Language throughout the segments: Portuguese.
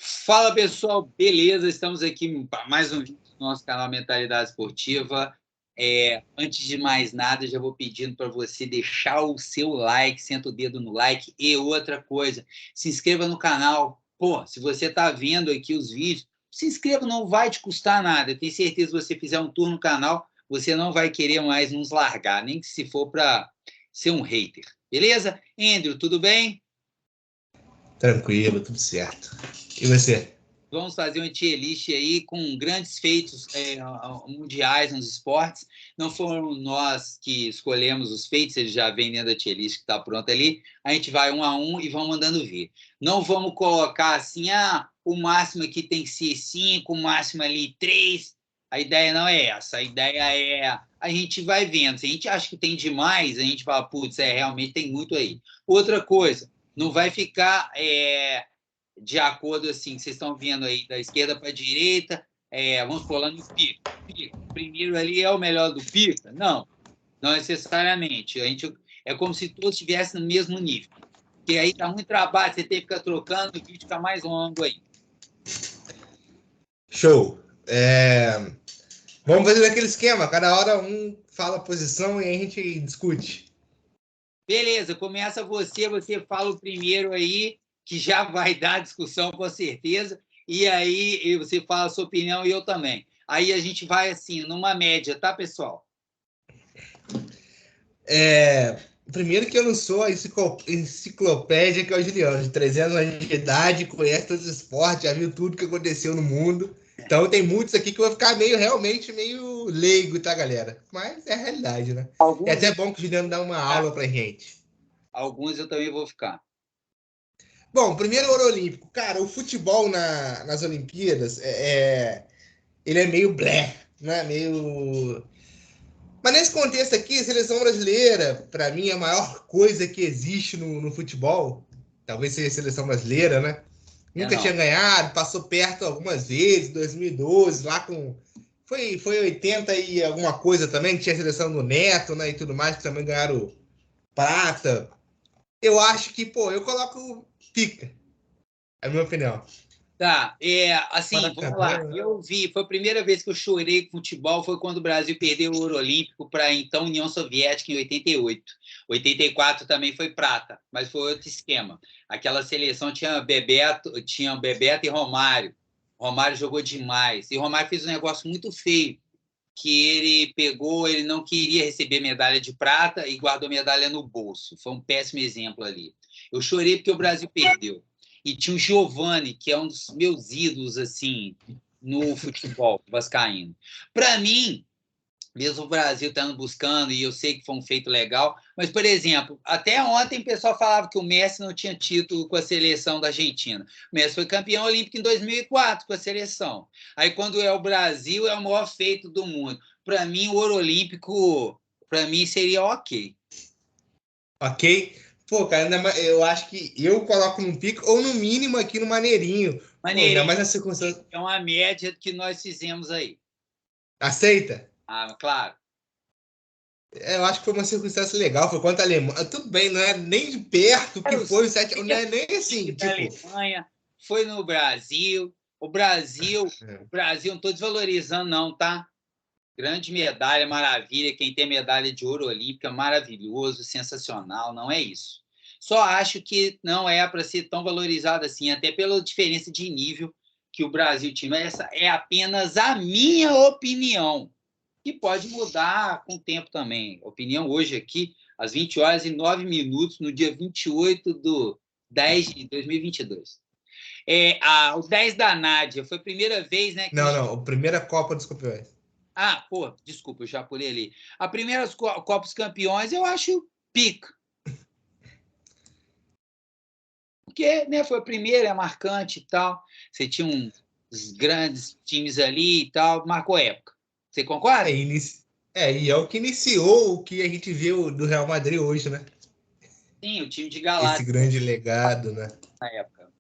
Fala pessoal, beleza? Estamos aqui para mais um vídeo do nosso canal Mentalidade Esportiva. Antes de mais nada, já vou pedindo para você deixar o seu like, senta o dedo no like e outra coisa, se inscreva no canal. Pô, se você está vendo aqui os vídeos, se inscreva, não vai te custar nada. Eu tenho certeza que se você fizer um tour no canal, você não vai querer mais nos largar, nem que se for para ser um hater. Beleza? Andrew, tudo bem? Tranquilo, tudo certo. E você? Vamos fazer uma tier list aí com grandes feitos mundiais nos esportes. Não foram nós que escolhemos os feitos, eles já vêm dentro da tier list que está pronta ali. A gente vai um a um e vamos mandando ver. Não vamos colocar assim, o máximo aqui tem que ser 5, o máximo ali 3. A ideia não é essa. A ideia é a gente vai vendo. Se a gente acha que tem demais, a gente fala, putz, realmente tem muito aí. Outra coisa, não vai ficar de acordo assim, vocês estão vendo aí da esquerda para a direita, vamos falar no pico. O primeiro ali é o melhor do pico? Não, não necessariamente. É como se todos estivessem no mesmo nível. Porque aí está muito trabalho, você tem que ficar trocando, o vídeo fica mais longo aí. Show! Vamos fazer aquele esquema, cada hora um fala a posição e a gente discute. Beleza, começa você fala o primeiro aí, que já vai dar discussão com certeza, e aí você fala a sua opinião e eu também. Aí a gente vai assim, numa média, tá, pessoal? Primeiro que eu não sou a enciclopédia que é o Juliano, de 300 anos de idade, conhece todos os esportes, já viu tudo que aconteceu no mundo. Então tem muitos aqui que eu vou ficar realmente meio leigo, tá, galera? Mas é a realidade, né? É Alguns até bom que o Juliano dá uma aula pra gente. Alguns eu também vou ficar. Bom, primeiro ouro olímpico. Cara, o futebol nas Olimpíadas ele é meio blé, né? Meio. Mas nesse contexto aqui, a seleção brasileira, para mim, é a maior coisa que existe no futebol. Talvez seja a seleção brasileira, né? Nunca tinha Não. ganhado, passou perto algumas vezes, 2012, lá com. Foi 80 e alguma coisa também, que tinha a seleção do Neto, né? E tudo mais, que também ganharam prata. Eu acho que, pô, eu coloco pica. É a minha opinião. Tá, assim, vamos lá. Maracanã. Eu vi, foi a primeira vez que eu chorei com futebol, foi quando o Brasil perdeu o Ouro Olímpico para a então União Soviética em 88. 84 também foi prata, mas foi outro esquema. Aquela seleção tinha Bebeto e Romário. Romário jogou demais. E Romário fez um negócio muito feio, que ele pegou, ele não queria receber medalha de prata e guardou medalha no bolso. Foi um péssimo exemplo ali. Eu chorei porque o Brasil perdeu. E tinha o Giovani, que é um dos meus ídolos assim no futebol vascaíno. Para mim, mesmo o Brasil estando buscando, e eu sei que foi um feito legal, mas, por exemplo, até ontem o pessoal falava que o Messi não tinha título com a seleção da Argentina. O Messi foi campeão olímpico em 2004 com a seleção. Aí, quando é o Brasil, é o maior feito do mundo. Para mim, o ouro olímpico, para mim, seria ok. Ok? Pô, cara, eu acho que eu coloco num pico, ou no mínimo aqui no maneirinho. Pô, ainda mais Maneirinho na circunstância. é uma média que nós fizemos aí. Aceita? Claro. Eu acho que foi uma circunstância legal, foi contra a Alemanha. Tudo bem, não é nem de perto que Era o foi o 7, não é nem assim, da tipo. Alemanha, foi no Brasil. O Brasil, não estou desvalorizando, não, tá? Grande medalha, maravilha. Quem tem medalha de ouro olímpica, maravilhoso, sensacional. Não é isso. Só acho que não é para ser tão valorizado assim, até pela diferença de nível que o Brasil tinha. Essa é apenas a minha opinião, que pode mudar com o tempo também. Opinião hoje aqui, às 20 horas e 9 minutos, no dia 28 de 10 de 2022. O 10 da Nádia, foi a primeira vez, né, que Não, não, a primeira Copa dos Campeões. Pô, desculpa, eu já pulei ali. A primeira Copa dos Campeões eu acho pica. Porque, né, foi a primeira, é marcante e tal. Você tinha uns grandes times ali e tal, marcou época. Você É, concorda? e é o que iniciou o que a gente viu do Real Madrid hoje, né? Sim, o time de Esse Galáctica grande legado, né? na época.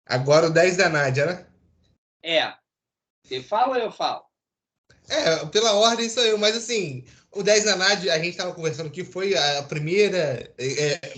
Agora o 10 da Nádia, né? Você fala ou eu falo? Pela ordem sou eu, mas assim, o 10 na Nádia, a gente estava conversando que foi a primeira,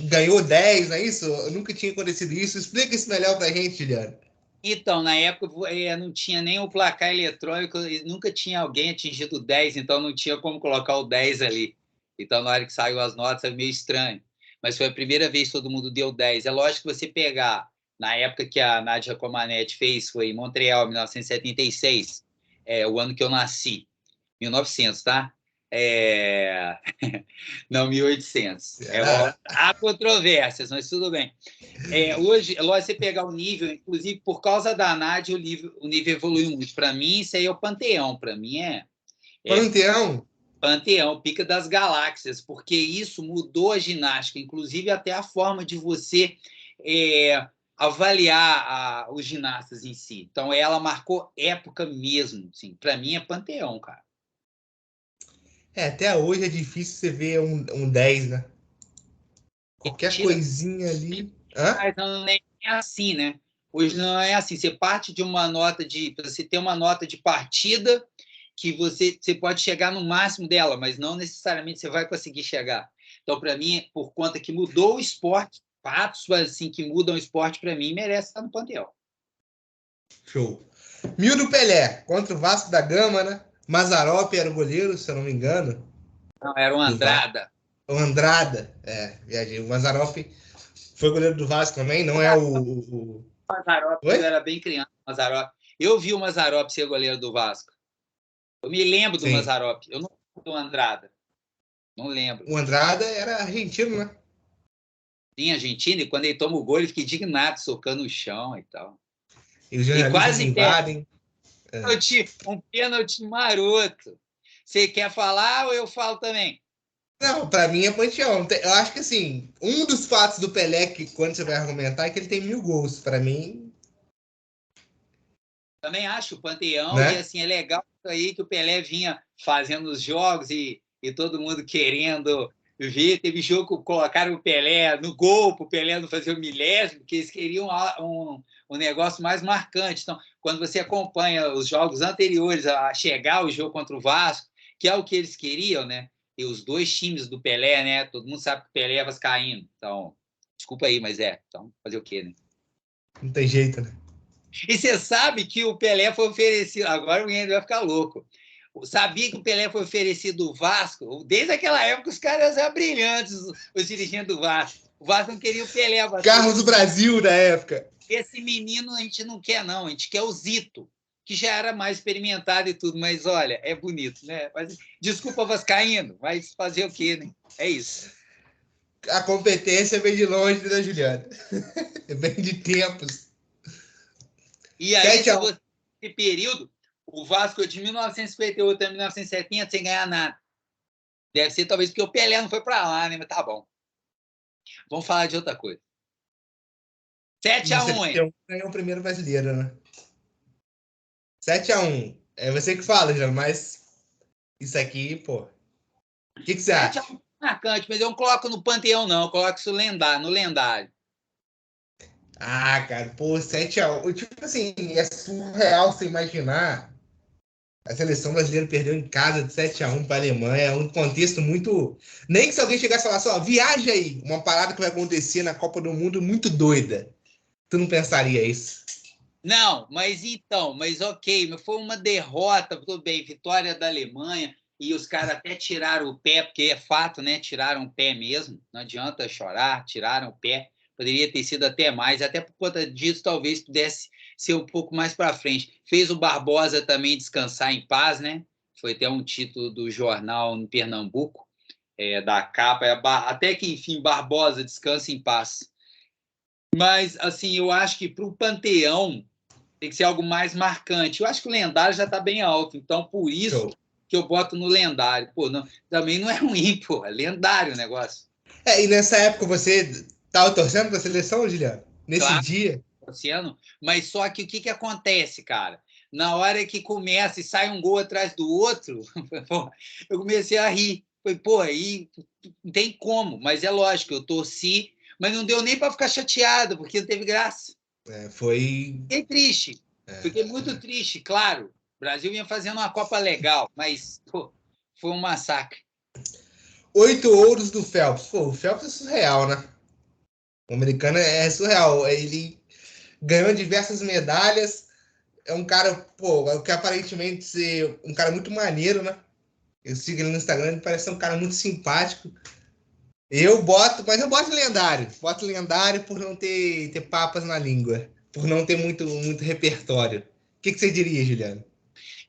ganhou 10, não é isso? Nunca tinha acontecido isso. Explica isso melhor pra gente, Juliano. Então, na época, não tinha nem o placar eletrônico, nunca tinha alguém atingido 10, então não tinha como colocar o 10 ali. Então, na hora que saiu as notas, é meio estranho. Mas foi a primeira vez que todo mundo deu 10. É lógico que você pegar, na época que a Nádia Comaneci fez, foi em Montreal, 1976, o ano que eu nasci, 1900, tá? Não, 1800. Há controvérsias, mas tudo bem. Hoje, é lógico, você pegar o nível, inclusive por causa da Nádia, o nível evoluiu muito. Para mim, isso aí é o panteão. Para mim, Panteão? Panteão, pica das galáxias, porque isso mudou a ginástica, inclusive até a forma de você avaliar os ginastas em si. Então, ela marcou época mesmo. Assim. Para mim, é panteão, cara. Até hoje é difícil você ver um 10, né? Qualquer coisinha ali. Mas não é assim, né? Hoje não é assim. Você parte de uma nota você tem uma nota de partida que você pode chegar no máximo dela, mas não necessariamente você vai conseguir chegar. Então, para mim, por conta que mudou o esporte, fatos assim que mudam o esporte, para mim, merece estar no panteão. Show. 1000 do Pelé, contra o Vasco da Gama, né? Mazzaropi era o goleiro, se eu não me engano. Não, era o Andrada. O Andrada, viajei. O Mazzaropi foi goleiro do Vasco também, não é o... Mazzaropi, eu era bem criança, Mazzaropi. Eu vi o Mazzaropi ser goleiro do Vasco. Eu me lembro do Mazzaropi. Eu não lembro do Andrada. Não lembro. O Andrada era argentino, né? Sim, argentino, e quando ele toma o gol, ele fica indignado, socando o chão e tal. E os jornalistas invadem. Um pênalti maroto. Você quer falar ou eu falo também? Não, pra mim é panteão. Eu acho que, assim, um dos fatos do Pelé, que quando você vai argumentar, é que ele tem 1000 gols. Pra mim... Também acho o panteão, né? E assim, é legal aí que o Pelé vinha fazendo os jogos e todo mundo querendo ver. Teve jogo que colocaram o Pelé no gol, para o Pelé não fazer o milésimo, porque eles queriam um negócio mais marcante. Então, quando você acompanha os jogos anteriores a chegar o jogo contra o Vasco, que é o que eles queriam, né? E os dois times do Pelé, né? Todo mundo sabe que o Pelé é vascaíno. Então, desculpa aí, mas Então, fazer o quê, né? Não tem jeito, né? E você sabe que o Pelé foi oferecido. Agora o Ender vai ficar louco. Sabia que o Pelé foi oferecido do Vasco? Desde aquela época, os caras eram brilhantes, os dirigentes do Vasco. O Vasco não queria o Pelé. Carros do Brasil da época. Esse menino a gente não quer, não. A gente quer o Zito, que já era mais experimentado e tudo. Mas, olha, é bonito, né? Mas, desculpa, vascaíno, mas fazer o quê, né? É isso. A competência vem de longe, né, Juliano? Vem de tempos. E aí, esse período, o Vasco de 1958 a 1970 sem ganhar nada. Deve ser talvez porque o Pelé não foi para lá, né? Mas tá bom. Vamos falar de outra coisa. 7-1, hein? Ganhou o primeiro brasileiro, né? 7-1. É você que fala, Jean, mas isso aqui, pô. O que você acha? 7-1 marcante, mas eu não coloco no panteão, não. Eu coloco isso no lendário. Ah, cara, pô, 7-1. Tipo assim, é surreal você imaginar a seleção brasileira perdeu em casa de 7-1 para a Alemanha. É um contexto muito. Nem que se alguém chegasse e falasse, ó, viaja aí, uma parada que vai acontecer na Copa do Mundo muito doida. Tu não pensaria isso? Não, mas ok, mas foi uma derrota, tudo bem, vitória da Alemanha, e os caras até tiraram o pé, porque é fato, né? Tiraram o pé mesmo, não adianta chorar, tiraram o pé, poderia ter sido até mais, até por conta disso, talvez pudesse ser um pouco mais para frente. Fez o Barbosa também descansar em paz, né? Foi até um título do jornal em Pernambuco, da capa, até que, enfim, Barbosa descansa em paz. Mas, assim, eu acho que para o Panteão tem que ser algo mais marcante. Eu acho que o lendário já está bem alto, então por isso que eu boto no lendário. Pô, não, também não é ruim, pô, é lendário o negócio. E nessa época você estava torcendo para a seleção, Juliano? Nesse dia? Torcendo, mas só que o que acontece, cara? Na hora que começa e sai um gol atrás do outro, eu comecei a rir. Falei, pô, aí não tem como, mas é lógico, eu torci, mas não deu nem para ficar chateado, porque não teve graça. Foi. Fiquei triste. Fiquei muito triste, claro. Brasil vinha fazendo uma Copa legal, mas pô, foi um massacre. 8 ouros do Phelps. Pô, o Phelps é surreal, né? O americano é surreal. Ele ganhou diversas medalhas. É um cara, pô, que aparentemente ser um cara muito maneiro, né? Eu sigo ele no Instagram, ele parece ser um cara muito simpático. Mas eu boto lendário. Boto lendário por não ter papas na língua. Por não ter muito repertório. O que você diria, Juliano?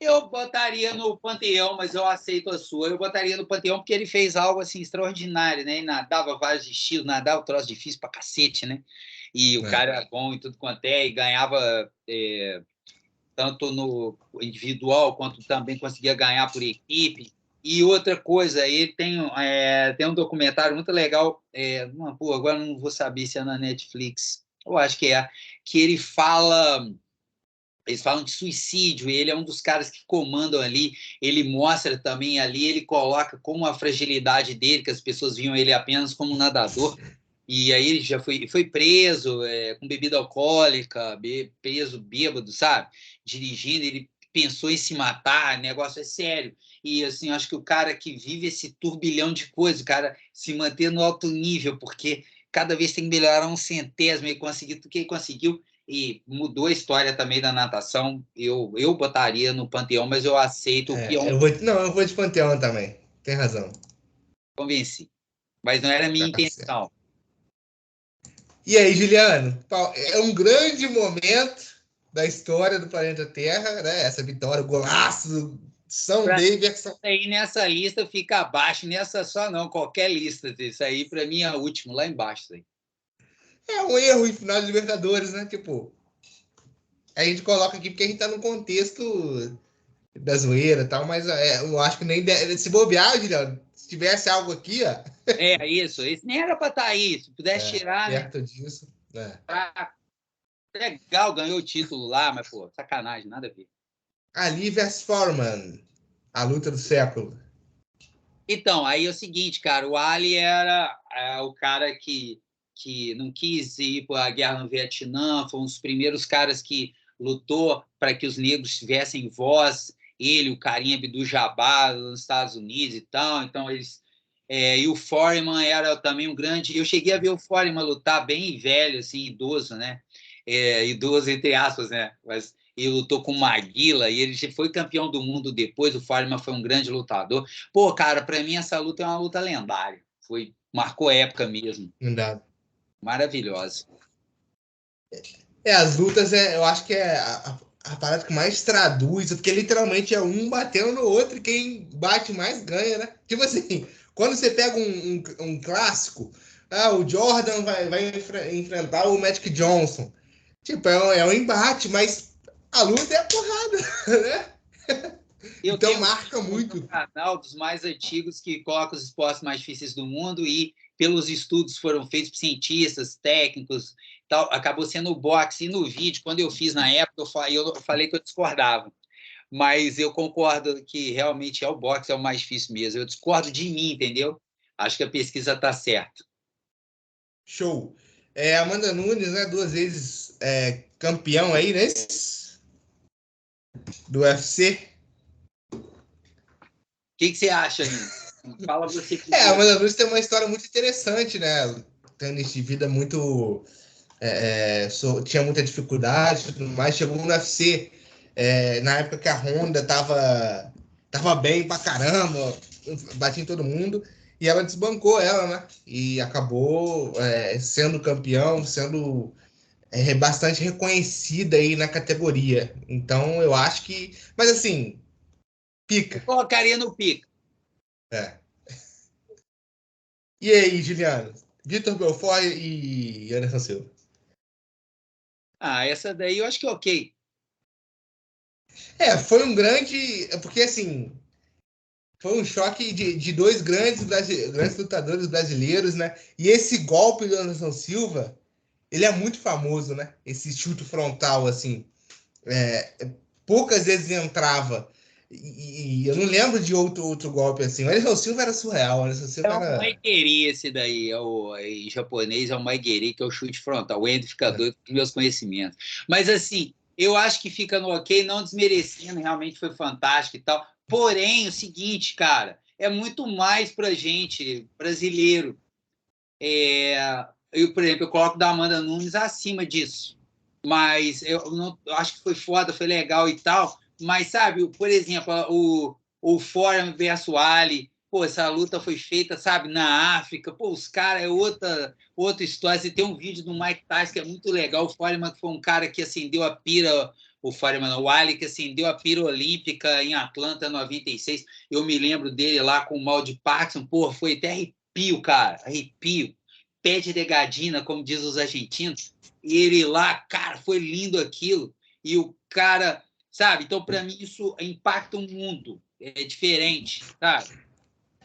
Eu botaria no Panteão, mas eu aceito a sua. Eu botaria no Panteão porque ele fez algo assim extraordinário, né? E nadava vários estilos, nadava um troço difícil pra cacete, né? E o cara era bom em tudo quanto é, e ganhava tanto no individual quanto também conseguia ganhar por equipe. E outra coisa, ele tem um documentário muito legal, pô, agora não vou saber se é na Netflix, eu acho que eles falam de suicídio, e ele é um dos caras que comandam ali, ele mostra também ali, ele coloca como a fragilidade dele, que as pessoas viam ele apenas como um nadador, e aí ele já foi preso com bebida alcoólica, preso bêbado, sabe? Dirigindo, ele pensou em se matar, o negócio é sério. E assim, acho que o cara que vive esse turbilhão de coisas, o cara se manter no alto nível, porque cada vez tem que melhorar um centésimo e conseguir tudo que ele conseguiu, e mudou a história também da natação. Eu botaria no Panteão, mas eu aceito o peão. Eu vou de Panteão também. Tem razão. Convenci. Mas não era a minha Tá certo. intenção. E aí, Juliano? É um grande momento da história do planeta Terra, né? Essa vitória, o golaço, São Pra Davidson. aí nessa lista fica abaixo, nessa só não, qualquer lista. Isso aí, para mim, é o último, lá embaixo. Aí. É um erro em final de Libertadores, né? Tipo, a gente coloca aqui porque a gente tá no contexto da zoeira e tal, mas eu acho que nem se bobear, Juliano, se tivesse algo aqui, ó, Isso. Esse nem era para estar aí. Se pudesse tirar, né? perto disso, né? Legal, ganhou o título lá, mas, pô, sacanagem, nada a ver. Ali versus Foreman, a luta do século. Então, aí é o seguinte, cara, o Ali era o cara que não quis ir para a guerra no Vietnã, foi um dos primeiros caras que lutou para que os negros tivessem voz, ele, o Karim Abdul-Jabbar, nos Estados Unidos e tal, então eles... e o Foreman era também um grande... Eu cheguei a ver o Foreman lutar bem velho, assim, idoso, né? Idoso, entre aspas, né? Mas ele lutou com o Maguila e ele foi campeão do mundo depois, o Foreman foi um grande lutador. Pô, cara, para mim essa luta é uma luta lendária. Marcou época mesmo. Não dá. Maravilhosa. As lutas, eu acho que é a parada que mais traduz, porque literalmente é um batendo no outro e quem bate mais ganha, né? Tipo assim, quando você pega um clássico, o Jordan vai enfrentar o Magic Johnson. Tipo, é um embate, mas a luta é a porrada, né? Eu Então tenho marca um muito. canal dos mais antigos que coloca os esportes mais difíceis do mundo e pelos estudos foram feitos por cientistas, técnicos, tal, acabou sendo o boxe. E no vídeo, quando eu fiz na época, eu falei que eu discordava. Mas eu concordo que realmente o boxe é o mais difícil mesmo. Eu discordo de mim, entendeu? Acho que a pesquisa está certa. Show. Amanda Nunes, né? 2 vezes campeão aí, né? Do UFC. O que você acha ainda? Fala você A primeiro. Amanda Nunes tem uma história muito interessante, né? Tênis de vida muito. Tinha muita dificuldade, tudo mais. Chegou no UFC na época que a Honda tava bem pra caramba, batia em todo mundo, e ela desbancou ela, né? E acabou sendo campeão, sendo bastante reconhecida aí na categoria. Então eu acho que. Mas assim, Eu pica. colocaria no pica. É. E aí, Juliano? Vitor Belfort e Anderson Silva. Essa daí eu acho que é ok. Foi um grande. Porque assim, foi um choque de 2 grandes lutadores brasileiros, né? E esse golpe do Anderson Silva, ele é muito famoso, né? Esse chute frontal, assim. Poucas vezes entrava. E eu não lembro de outro golpe assim. O Anderson Silva era surreal. O Anderson É Silva o era. Maigeri esse daí, em japonês é o Maigeri, que é o chute frontal. O Endo fica doido com meus conhecimentos. Mas assim, Eu acho que fica no ok, não desmerecendo, realmente foi fantástico e tal. Porém, o seguinte, cara, é muito mais pra gente, brasileiro. Por exemplo, eu coloco da Amanda Nunes acima disso. Mas eu acho que foi foda, foi legal e tal. Mas, sabe, por exemplo, o Foreman versus Ali, pô, essa luta foi feita, sabe, na África. Pô, os caras é outra história. Você tem um vídeo do Mike Tyson que é muito legal. O Foreman que foi um cara que acendeu a pira. O Foreman, não, o Ali, que acendeu a pira olímpica em Atlanta, 96. Eu me lembro dele lá com o mal de Parkinson. Pô, foi até arrepio, cara. Arrepio. Pé de negadina, como diz os argentinos, e ele lá, cara, foi lindo aquilo, e o cara, sabe? Então, para mim, isso impacta o mundo, é diferente, sabe?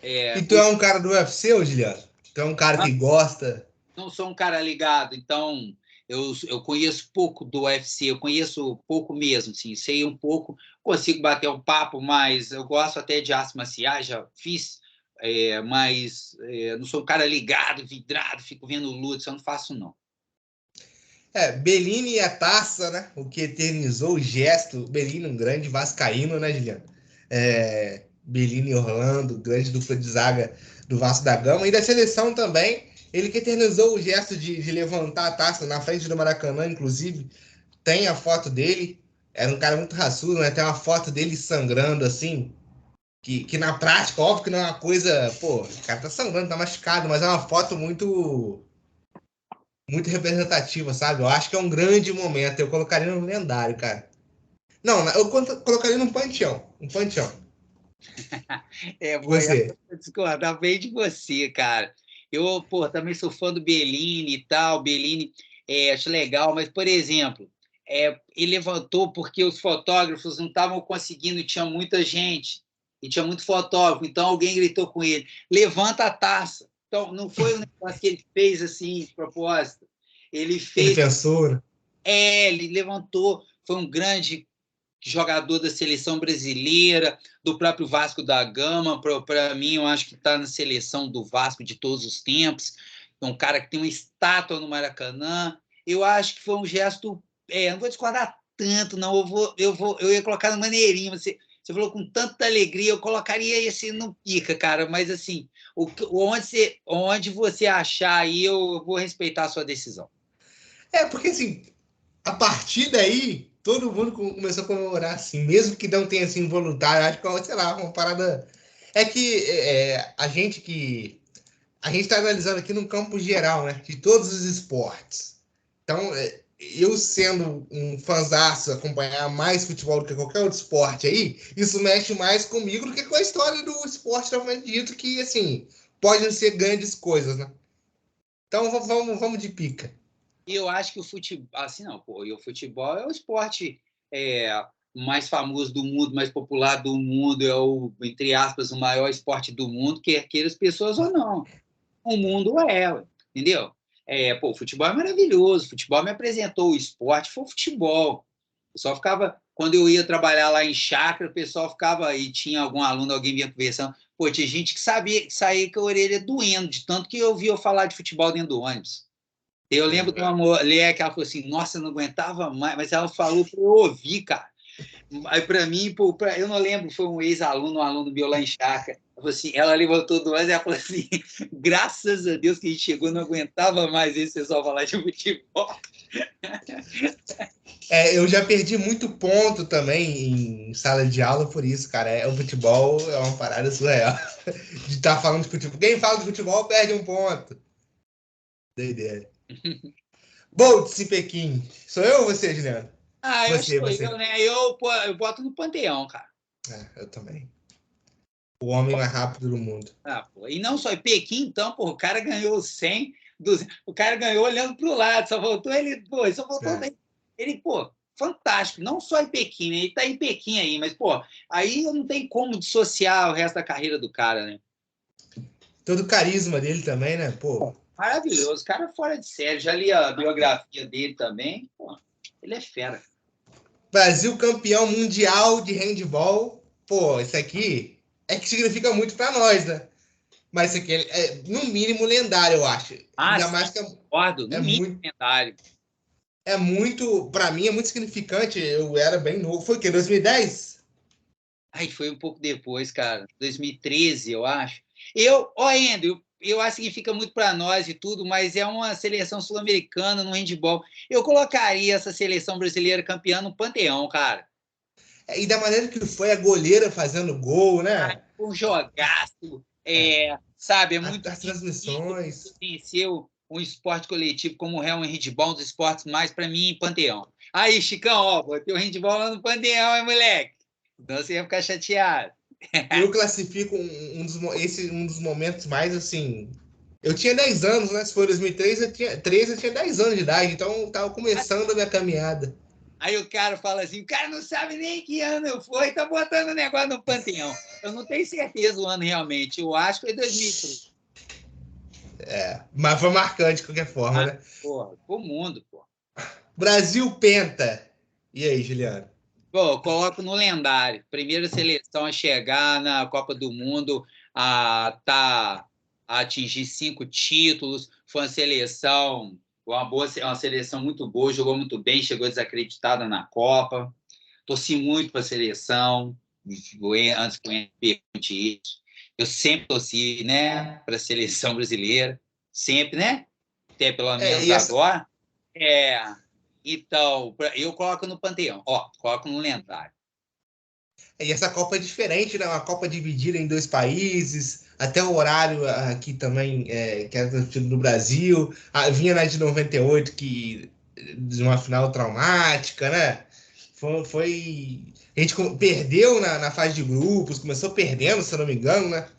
E tu é um cara do UFC, ô Juliano? Tu é um cara que gosta? Não sou um cara ligado, então eu conheço pouco do UFC, eu conheço pouco mesmo, sim, sei um pouco, consigo bater um papo, mas eu gosto até de artes marciais, já fiz, mas não sou um cara ligado, vidrado, fico vendo luta, isso eu não faço, não. Bellini e a taça, né? O que eternizou o gesto. Bellini, um grande vascaíno, né, Juliano? Bellini e Orlando, grande dupla de zaga do Vasco da Gama. E da seleção também, ele que eternizou o gesto de levantar a taça na frente do Maracanã, inclusive. Tem a foto dele. Era um cara muito raçudo, né? Tem uma foto dele sangrando assim. Que na prática, óbvio que não é uma coisa. Pô, o cara tá sangrando, tá machucado, mas é uma foto muito representativa, sabe? Eu acho que é um grande momento. Eu colocaria no lendário, cara. Não, eu colocaria num panteão. Um panteão. Vou Você. discordar bem de você, cara. Eu, pô, também sou fã do Bellini e tal. Bellini, acho legal, mas, por exemplo, ele levantou porque os fotógrafos não estavam conseguindo, tinha muita gente e tinha muito fotógrafo. Então, alguém gritou com ele: levanta a taça. Então, não foi um negócio que ele fez assim, de propósito. Ele Ele fez, pensou, né? ele levantou. Foi um grande jogador da seleção brasileira, do próprio Vasco da Gama. Para mim, eu acho que está na seleção do Vasco de todos os tempos. É um cara que tem uma estátua no Maracanã. Eu acho que foi um gesto. Não vou discordar tanto, não. Eu ia colocar no maneirinho. Você falou com tanta alegria, eu colocaria esse no pica, cara. Mas assim, onde você achar aí, eu vou respeitar a sua decisão. Porque assim, a partir daí, todo mundo começou a comemorar assim, mesmo que não tenha sido voluntário, acho que, sei lá, uma parada. É que a gente está analisando aqui num campo geral, né? De todos os esportes. Então, eu sendo um fãzaço, acompanhar mais futebol do que qualquer outro esporte aí, isso mexe mais comigo do que com a história do esporte propriamente dito, que, assim, podem ser grandes coisas, né? Então, vamos de pica. E eu acho que o futebol, assim não, pô, e o futebol é o esporte é, mais famoso do mundo, mais popular do mundo, é o, entre aspas, o maior esporte do mundo, quer queira as pessoas ou não. O mundo é, entendeu? O futebol é maravilhoso, o futebol me apresentou o esporte, foi o futebol. O pessoal ficava, quando eu ia trabalhar lá em chácara, o pessoal ficava, e tinha algum aluno, alguém vinha conversando, pô, tinha gente que sabia que saía com a orelha doendo, de tanto que eu via eu falar de futebol dentro do ônibus. Eu lembro de uma mulher que ela falou assim, nossa, eu não aguentava mais, mas ela falou para eu ouvir, cara. Aí para mim, eu não lembro, foi um ex-aluno, um aluno meu lá em Chácara. Ela levantou do ônibus e ela falou assim, graças a Deus que a gente chegou, não aguentava mais esse pessoal falar de futebol. Eu já perdi muito ponto também em sala de aula por isso, cara. O futebol é uma parada surreal. De estar falando de futebol. Quem fala de futebol perde um ponto. Doideira. Boltz em Pequim. Sou eu ou você, Juliano? Eu acho que sou eu, Você. né? Eu boto no panteão, cara. Eu também. O homem mais rápido do mundo. Pô. E não só em Pequim, então, pô, o cara ganhou 100, 200, o cara ganhou olhando para o lado, só voltou ele, pô, só voltou É. ele, pô, fantástico, não só em Pequim, né? Ele está em Pequim aí, mas, pô, aí não tem como dissociar o resto da carreira do cara, né? Todo o carisma dele também, né? Pô. Maravilhoso, cara fora de série, já li a biografia dele também, pô, ele é fera. Brasil campeão mundial de handball. Pô, isso aqui é que significa muito para nós, né? Mas isso aqui no mínimo lendário, eu acho. Ainda Sim, mais que concordo, no é mínimo muito. lendário. Pra mim, é muito significante. Eu era bem novo. Foi o quê? 2010? Aí foi um pouco depois, cara. 2013, eu acho. Andrew, eu acho que significa muito para nós e tudo, mas é uma seleção sul-americana no handball. Eu colocaria essa seleção brasileira campeã no panteão, cara. E da maneira que foi a goleira fazendo gol, né? Um jogaço, É. sabe? É muito As difícil transmissões. vencer um esporte coletivo como o Real Handball, um dos esportes mais, para mim, panteão. Aí, Chicão, ó, botei o handball lá no panteão, hein, moleque? Então você ia ficar chateado. Eu classifico um dos momentos mais assim. Eu tinha 10 anos, né? Se for 2003, eu tinha 10 anos de idade, então eu tava começando a minha caminhada. Aí o cara fala assim: o cara não sabe nem que ano eu fui, tá botando o negócio no panteão. Eu não tenho certeza o ano realmente. Eu acho que foi 2003. Mas foi marcante de qualquer forma, Ah, né? porra, o mundo, pô. Brasil Penta. E aí, Juliano? Pô, eu coloco no lendário. Primeira seleção a chegar na Copa do Mundo, a atingir 5 títulos. Foi uma seleção muito boa, jogou muito bem, chegou desacreditada na Copa. Torci muito para a seleção, antes que o Henrique pergunte isso. Eu sempre torci, né, para a seleção brasileira, sempre, né? Até pelo menos E essa, agora. É, então, eu coloco no panteão, ó, coloco no lendário. e essa Copa é diferente, né? Uma Copa dividida em dois países, até o horário aqui também, que era transmitido no Brasil. Vinha na de 98, de uma final traumática, né? A gente perdeu na fase de grupos, começou perdendo, se eu não me engano, né?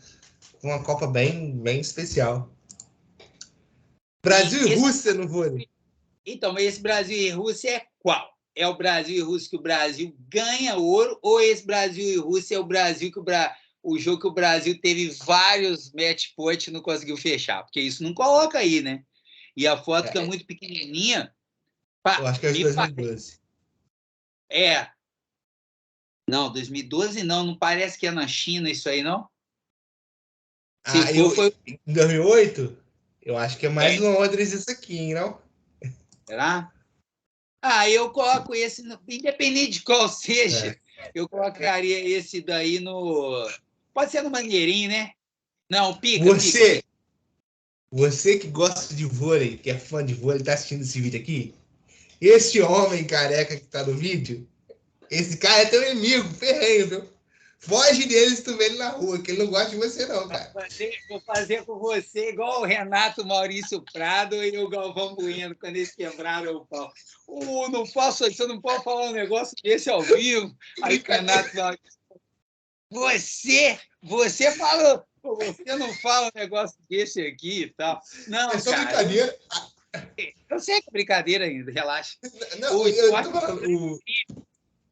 Foi uma Copa bem especial. E Brasil e Rússia no vôlei. então, esse Brasil e Rússia é qual? É o Brasil e Rússia que o Brasil ganha ouro, ou esse Brasil e Rússia é o Brasil o jogo que o Brasil teve vários match point e não conseguiu fechar? Porque isso não coloca aí, né? E a foto fica É, muito pequenininha. eu acho que é de Me parece. 2012. É. Não, 2012 não. Não parece que é na China isso aí, não? Se for, foi. Em 2008, eu acho que é mais É, Londres isso aqui, hein, não? será? Eu coloco esse, independente de qual seja, É. eu colocaria esse daí no. Pode ser no Mangueirinho, né? Não, pica, pica, Você, pica. você que gosta de vôlei, que é fã de vôlei, tá assistindo esse vídeo aqui? Esse homem careca que tá no vídeo, esse cara é teu inimigo, ferrenho, viu? Foge dele se tu vê ele na rua, que ele não gosta de você, não, cara. Vou fazer com você igual o Renato Maurício Prado e o Galvão Bueno, quando eles quebraram o pau. Você não pode falar um negócio desse ao vivo. Que Aí o brincadeira. Renato Maurício, você falou, você não fala um negócio desse aqui e tal. É Não, só cara, brincadeira. eu sei que é brincadeira ainda, relaxa. Não, O eu tô esporte, falando.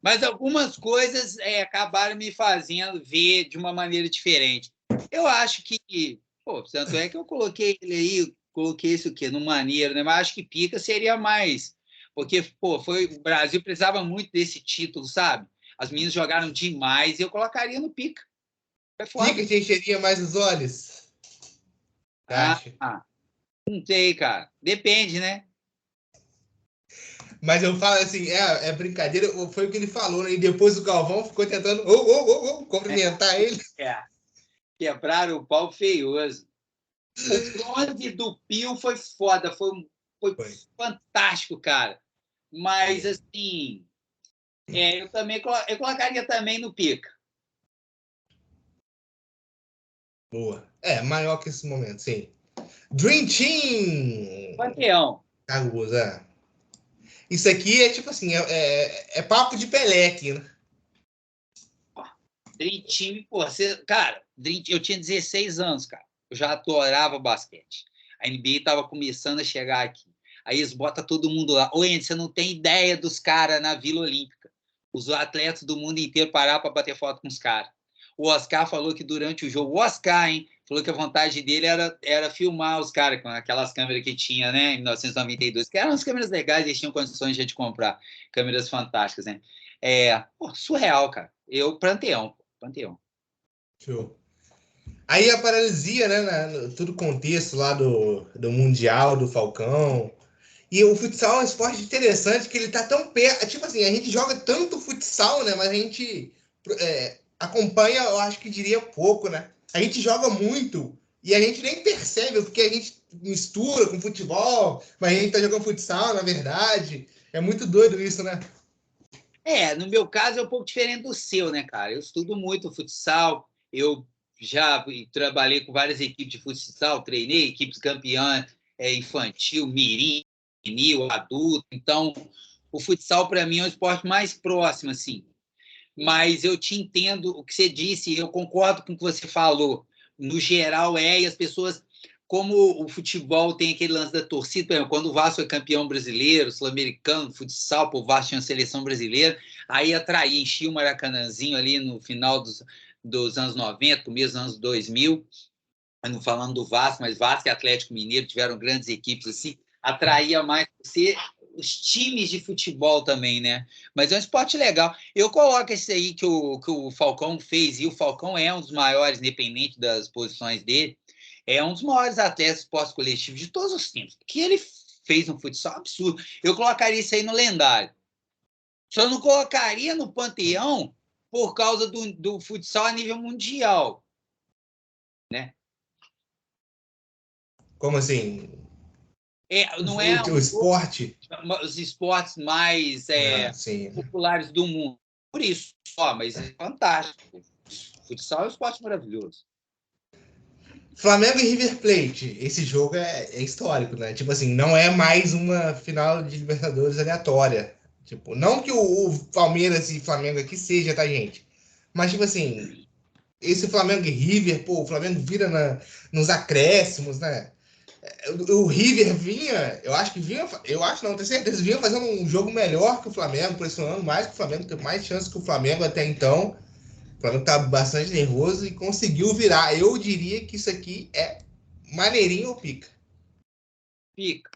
mas algumas coisas acabaram me fazendo ver de uma maneira diferente. Eu acho que, pô, tanto é que eu coloquei ele aí, coloquei isso aqui no maneiro, né? Mas acho que pica seria mais, porque, pô, o Brasil precisava muito desse título, sabe? As meninas jogaram demais e eu colocaria no pica. É Fica foda. te encheria mais os olhos. Você Ah, acha? não sei, cara. Depende, né? Mas eu falo assim, é brincadeira, foi o que ele falou, né? E depois o Galvão ficou tentando cumprimentar ele. É, quebraram o pau feioso. O bronze do Pio foi foda, foi Foi. fantástico, cara. Mas, Foi. assim, eu também eu colocaria também no pica. Boa. Maior que esse momento, sim. Dream Team! Panteão. Caruso, é. Isso aqui é tipo assim, é papo de Pelé aqui, né? Dream Team, pô, cara, eu tinha 16 anos, cara. Eu já adorava basquete. A NBA tava começando a chegar aqui. Aí eles botam todo mundo lá. Ô, Andy, você não tem ideia dos caras na Vila Olímpica. Os atletas do mundo inteiro pararam para bater foto com os caras. O Oscar falou que durante o jogo, o Oscar, hein, falou que a vontade dele era filmar os caras com aquelas câmeras que tinha, né, em 1992, que eram as câmeras legais, eles tinham condições de comprar câmeras fantásticas, né? Pô, surreal, cara. Panteão. Show. Aí a paralisia, né? Todo o contexto lá do Mundial, do Falcão. E o futsal é um esporte interessante que ele tá tão perto. Tipo assim, a gente joga tanto futsal, né? Mas a gente acompanha, eu acho que diria pouco, né? A gente joga muito e a gente nem percebe, porque a gente mistura com futebol, mas a gente tá jogando futsal, na verdade. É muito doido isso, né? No meu caso é um pouco diferente do seu, né, cara? Eu estudo muito futsal, eu já trabalhei com várias equipes de futsal, treinei equipes campeãs infantil, mirim, juvenil, adulto. Então, o futsal para mim é um esporte mais próximo, assim. Mas eu te entendo o que você disse, eu concordo com o que você falou. No geral, e as pessoas, como o futebol tem aquele lance da torcida, por exemplo, quando o Vasco é campeão brasileiro, sul-americano, futsal, o Vasco tinha a seleção brasileira, aí atraía, enchia o Maracanãzinho ali no final dos anos 90, começo dos anos 2000, não falando do Vasco, mas Vasco e Atlético Mineiro tiveram grandes equipes assim, atraía mais você os times de futebol também, né? Mas é um esporte legal. Eu coloco esse aí que o Falcão fez, e o Falcão é um dos maiores, independente das posições dele, é um dos maiores atletas de esporte coletivo de todos os tempos. O que ele fez no futsal absurdo. Eu colocaria isso aí no lendário. Só não colocaria no panteão por causa do futsal a nível mundial, né? Como assim? Não é O esporte. os esportes mais populares do mundo. Por isso, mas é fantástico. Futsal é um esporte maravilhoso. Flamengo e River Plate. Esse jogo é histórico, né? Tipo assim, não é mais uma final de Libertadores aleatória. Tipo, não que o Palmeiras e Flamengo aqui seja, tá, gente? Mas, tipo assim, esse Flamengo e River, pô, o Flamengo vira nos acréscimos, né? O River vinha, eu acho não, tenho certeza, vinha fazendo um jogo melhor que o Flamengo, pressionando mais que o Flamengo, teve mais chances que o Flamengo até então. O Flamengo tá bastante nervoso e conseguiu virar. Eu diria que isso aqui é maneirinho ou pica? Pica.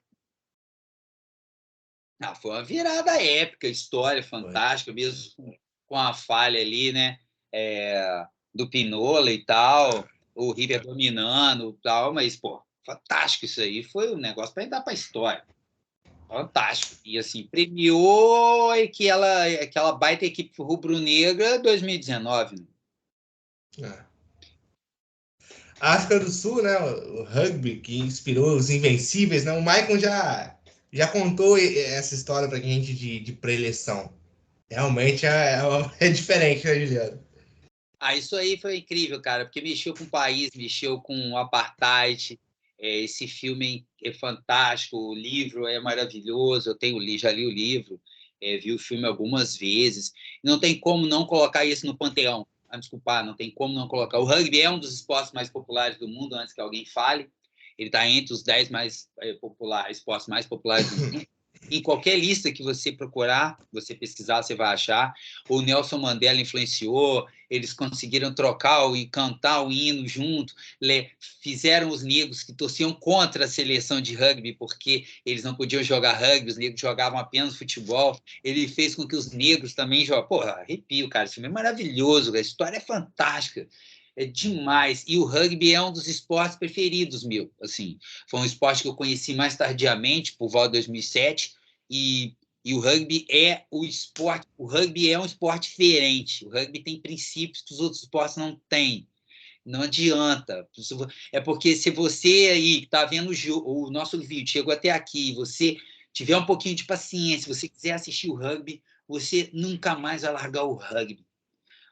Foi uma virada épica, história Foi. fantástica, mesmo com a falha ali, né? Do Pinola e tal, o River dominando e tal, mas, pô, fantástico isso aí. Foi um negócio para entrar para a história. Fantástico. E, assim, premiou aquela baita equipe rubro-negra 2019. Né? A África do Sul, né? O rugby que inspirou os Invencíveis, né? O Maicon já contou essa história pra gente de preleção. Realmente é diferente, né, Juliano? Isso aí foi incrível, cara, porque mexeu com o país, mexeu com o apartheid. Esse filme é fantástico, o livro é maravilhoso. Já li o livro, vi o filme algumas vezes. Não tem como não colocar isso no panteão. Desculpa, não tem como não colocar. O rugby é um dos esportes mais populares do mundo, antes que alguém fale. Ele está entre os 10 esportes mais populares do mundo. Em qualquer lista que você procurar, você pesquisar, você vai achar. O Nelson Mandela influenciou, eles conseguiram trocar e cantar o hino junto, fizeram os negros que torciam contra a seleção de rugby, porque eles não podiam jogar rugby, os negros jogavam apenas futebol. Ele fez com que os negros também jogassem. Porra, arrepio, cara, esse filme é maravilhoso, a história é fantástica. É demais. E o rugby é um dos esportes preferidos meu. Assim, foi um esporte que eu conheci mais tardiamente, por volta de 2007, e o rugby é o esporte. O rugby é um esporte diferente. O rugby tem princípios que os outros esportes não têm. Não adianta. É porque se você aí está vendo o nosso vídeo, chegou até aqui, você tiver um pouquinho de paciência, você quiser assistir o rugby, você nunca mais vai largar o rugby.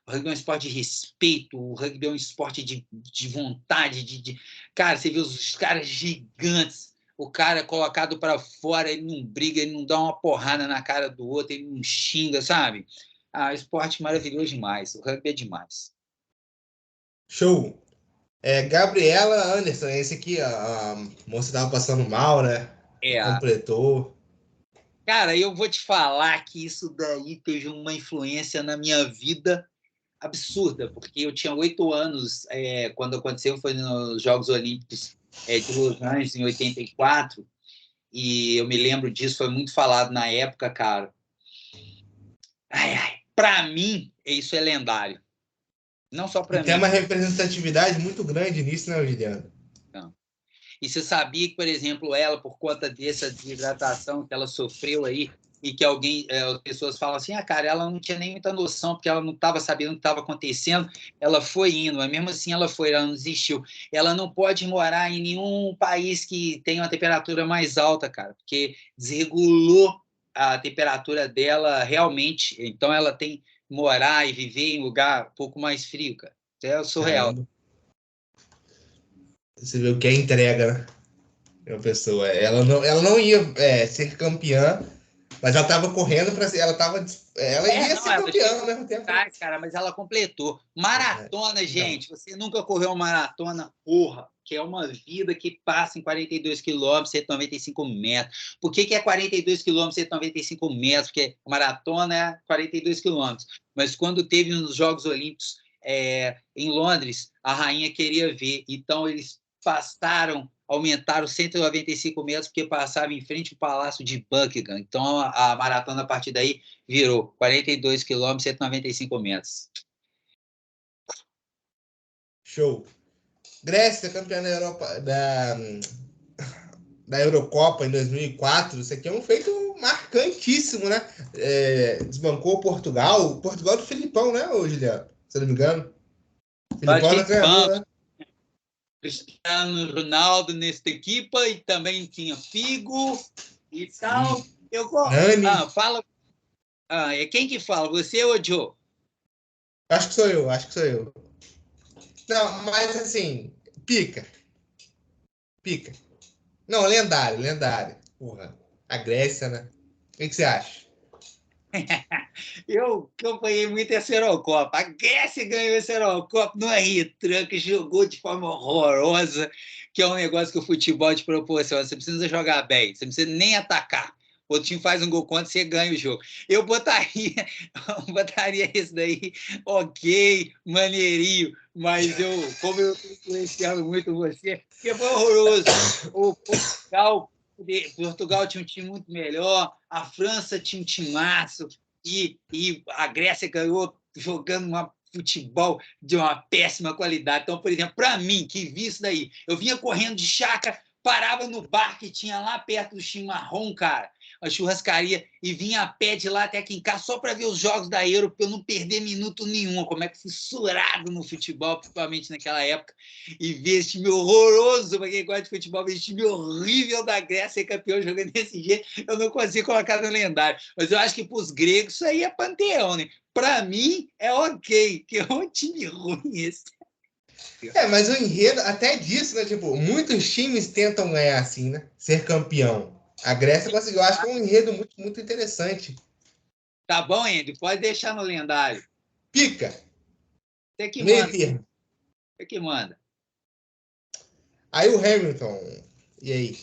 O rugby é um esporte de respeito, o rugby é um esporte de vontade, Cara, você vê os caras gigantes, o cara colocado para fora, ele não briga, ele não dá uma porrada na cara do outro, ele não xinga, sabe? Esporte maravilhoso demais, o rugby é demais. Show! Gabriela Anderson, esse aqui, a moça estava passando mal, né? É, Completou. cara, eu vou te falar que isso daí teve uma influência na minha vida absurda, porque eu tinha 8 anos quando aconteceu, foi nos Jogos Olímpicos de Los Angeles, em 84, e eu me lembro disso, foi muito falado na época, cara. Para mim, isso é lendário. Não só E para tem mim. uma representatividade muito grande nisso, né, Juliano? Não. E você sabia que, por exemplo, ela, por conta dessa desidratação que ela sofreu aí, e que as pessoas falam assim, cara, ela não tinha nem muita noção, porque ela não estava sabendo o que estava acontecendo, ela foi indo, mas mesmo assim ela não desistiu. Ela não pode morar em nenhum país que tenha uma temperatura mais alta, cara, porque desregulou a temperatura dela realmente, então ela tem que morar e viver em lugar um pouco mais frio, cara. Isso é surreal. Caramba. Você vê o que é entrega, né? Uma pessoa. Ela não ia ser campeã, mas ela estava correndo para ser. Ela ia Não, ser ela campeã chegou ao mesmo tempo. atrás, cara, mas ela completou. Maratona, Então, gente, você nunca correu maratona, porra, que é uma vida que passa em 42 quilômetros, 195 metros. Por que é 42 quilômetros, 195 metros? Porque maratona é 42 quilômetros. Mas quando teve nos Jogos Olímpicos em Londres, a rainha queria ver, então eles aumentaram 195 metros, porque passava em frente ao Palácio de Buckingham. Então, a maratona, a partir daí, virou 42 quilômetros, 195 metros. show. Grécia, campeã da Europa, da Eurocopa em 2004. Isso aqui é um feito marcantíssimo, né? Desbancou Portugal. Portugal do Filipão, né, Juliano? Se eu não me engano. Filipão era treinador, né? Cristiano Ronaldo nesta equipa e também tinha Figo e tal. Eu gosto. Nani. Fala. É quem que fala? Você ou o Joe? Acho que sou eu. Não, mas assim, pica. Pica. Não, lendário. Porra. A Grécia, né? O que você acha? Eu acompanhei muito essa Eurocopa. A Grécia ganhou essa Eurocopa no retranca, jogou de forma horrorosa, que é um negócio que o futebol te proporciona. Você precisa jogar bem, você não precisa nem atacar. O time faz um gol contra, você ganha o jogo. Eu botaria esse daí, ok, maneirinho, mas como eu estou influenciando muito você, porque foi horroroso. O Portugal tinha um time muito melhor, a França tinha um timaço, e a Grécia ganhou jogando um futebol de uma péssima qualidade. Então, por exemplo, para mim, que vi isso daí, eu vinha correndo de chácara, parava no bar que tinha lá perto do Chimarrão, cara, a churrascaria, e vinha a pé de lá até aqui em casa só para ver os jogos da Euro, para eu não perder minuto nenhum. Como é que fui surado no futebol, principalmente naquela época, e ver esse time horroroso, para quem gosta de futebol, ver esse time horrível da Grécia ser campeão jogando desse jeito, eu não consigo colocar no lendário. Mas eu acho que para os gregos isso aí é panteão, né? Para mim é ok, que é um time ruim esse. Mas o enredo, até disso, né? Tipo, muitos times tentam ganhar assim, né? Ser campeão. A Grécia conseguiu. Eu acho que é um enredo muito, muito interessante. Tá bom, Andy? Pode deixar no lendário. Pica. Você que Meio manda. termo. Você que manda. Aí o Hamilton. E aí?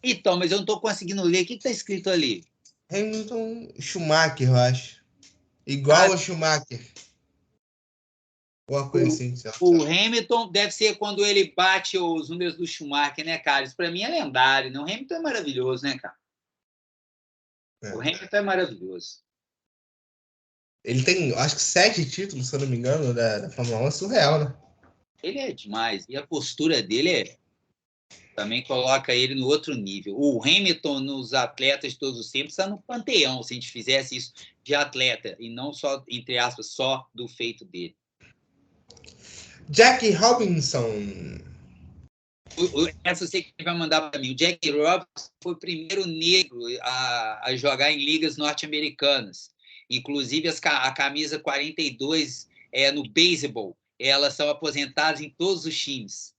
Então, mas eu não estou conseguindo ler. O que está escrito ali? Hamilton Schumacher, eu acho. Ah, Igual a Schumacher. Alguma coisa o, assim. Certo? o Hamilton deve ser quando ele bate os números do Schumacher, né, cara? Isso para mim é lendário, né? O Hamilton é maravilhoso, né, cara? O Hamilton é maravilhoso. Ele tem, acho que 7 títulos, se eu não me engano, da Fórmula 1. É surreal, né? Ele é demais. E a postura dele também coloca ele no outro nível. O Hamilton, nos atletas de todos os tempos, está no panteão, se a gente fizesse isso de atleta, e não só, entre aspas, só do feito dele. Jack Robinson. Essa eu sei que vai mandar para mim. O Jack Robinson foi o primeiro negro a jogar em ligas norte-americanas. Inclusive, a camisa 42 no beisebol, elas são aposentadas em todos os times.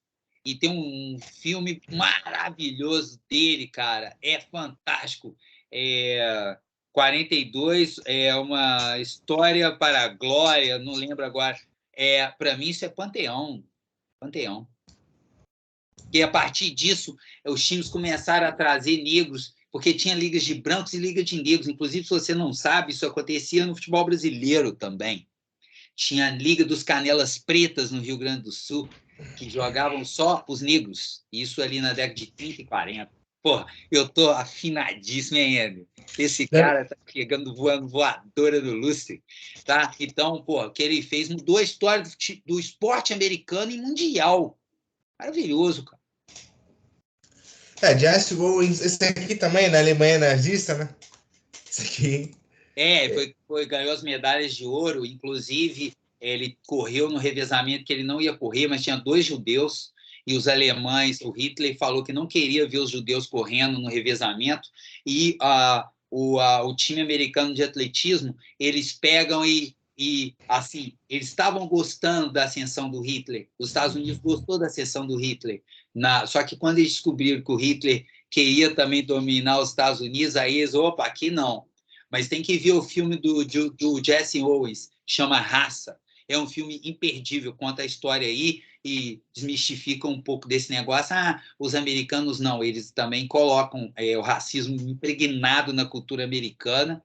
E tem um filme maravilhoso dele, cara. É fantástico. 42 é uma história para a glória, não lembro agora. Para mim, isso é panteão. Panteão. E a partir disso, os times começaram a trazer negros, porque tinha ligas de brancos e ligas de negros. Inclusive, se você não sabe, isso acontecia no futebol brasileiro também. Tinha a Liga dos Canelas Pretas no Rio Grande do Sul, que jogavam só os negros. Isso ali na década de 30 e 40. Porra, eu tô afinadíssimo, hein, Hélio? Esse cara tá chegando voando voadora no lustre, tá? Então, pô, o que ele fez mudou a história do esporte americano e mundial. Maravilhoso, cara. Jesse Owens, esse aqui também, na Alemanha nazista, né? Esse aqui. Ganhou as medalhas de ouro, inclusive ele correu no revezamento que ele não ia correr, mas tinha 2 judeus, e os alemães, o Hitler falou que não queria ver os judeus correndo no revezamento, e o time americano de atletismo, eles pegam assim, eles estavam gostando da ascensão do Hitler, os Estados Unidos gostou da ascensão do Hitler, só que quando eles descobriram que o Hitler queria também dominar os Estados Unidos, aí eles, opa, aqui não. Mas tem que ver o filme do Jesse Owens, chama Raça. É um filme imperdível, conta a história aí e desmistifica um pouco desse negócio. Os americanos não, eles também colocam o racismo impregnado na cultura americana.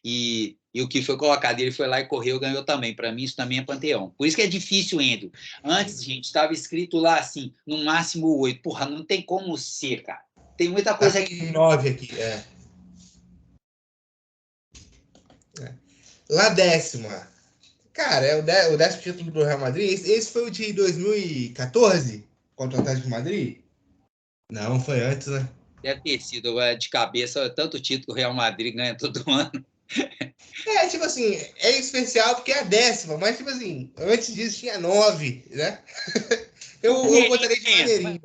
E o que foi colocado, ele foi lá e correu, ganhou também. Para mim, isso também é panteão. Por isso que é difícil, Endo. Antes, gente, estava escrito lá assim, no máximo 8. Porra, não tem como ser, cara. Tem muita coisa aqui. 9 aqui, Lá 10ª. Cara, é o 10º título do Real Madrid. Esse foi o de 2014, contra o Atlético de Madrid? Não, foi antes, né? Deve ter sido de cabeça, tanto título que o Real Madrid ganha todo ano. Tipo assim, é especial porque é a 10ª, mas tipo assim, antes disso tinha 9, né? Eu botaria de maneirinho.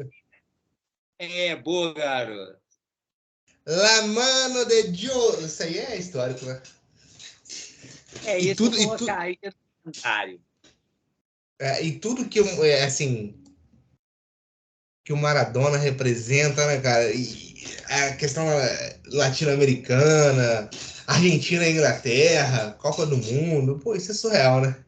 Boa, garoto. La Mano de Dios. Isso aí é histórico, né? E tudo, eu colocar aí no comentário. E tudo que assim, que o Maradona representa, né, cara? E a questão latino-americana, Argentina e Inglaterra, Copa do Mundo, pô, isso é surreal, né?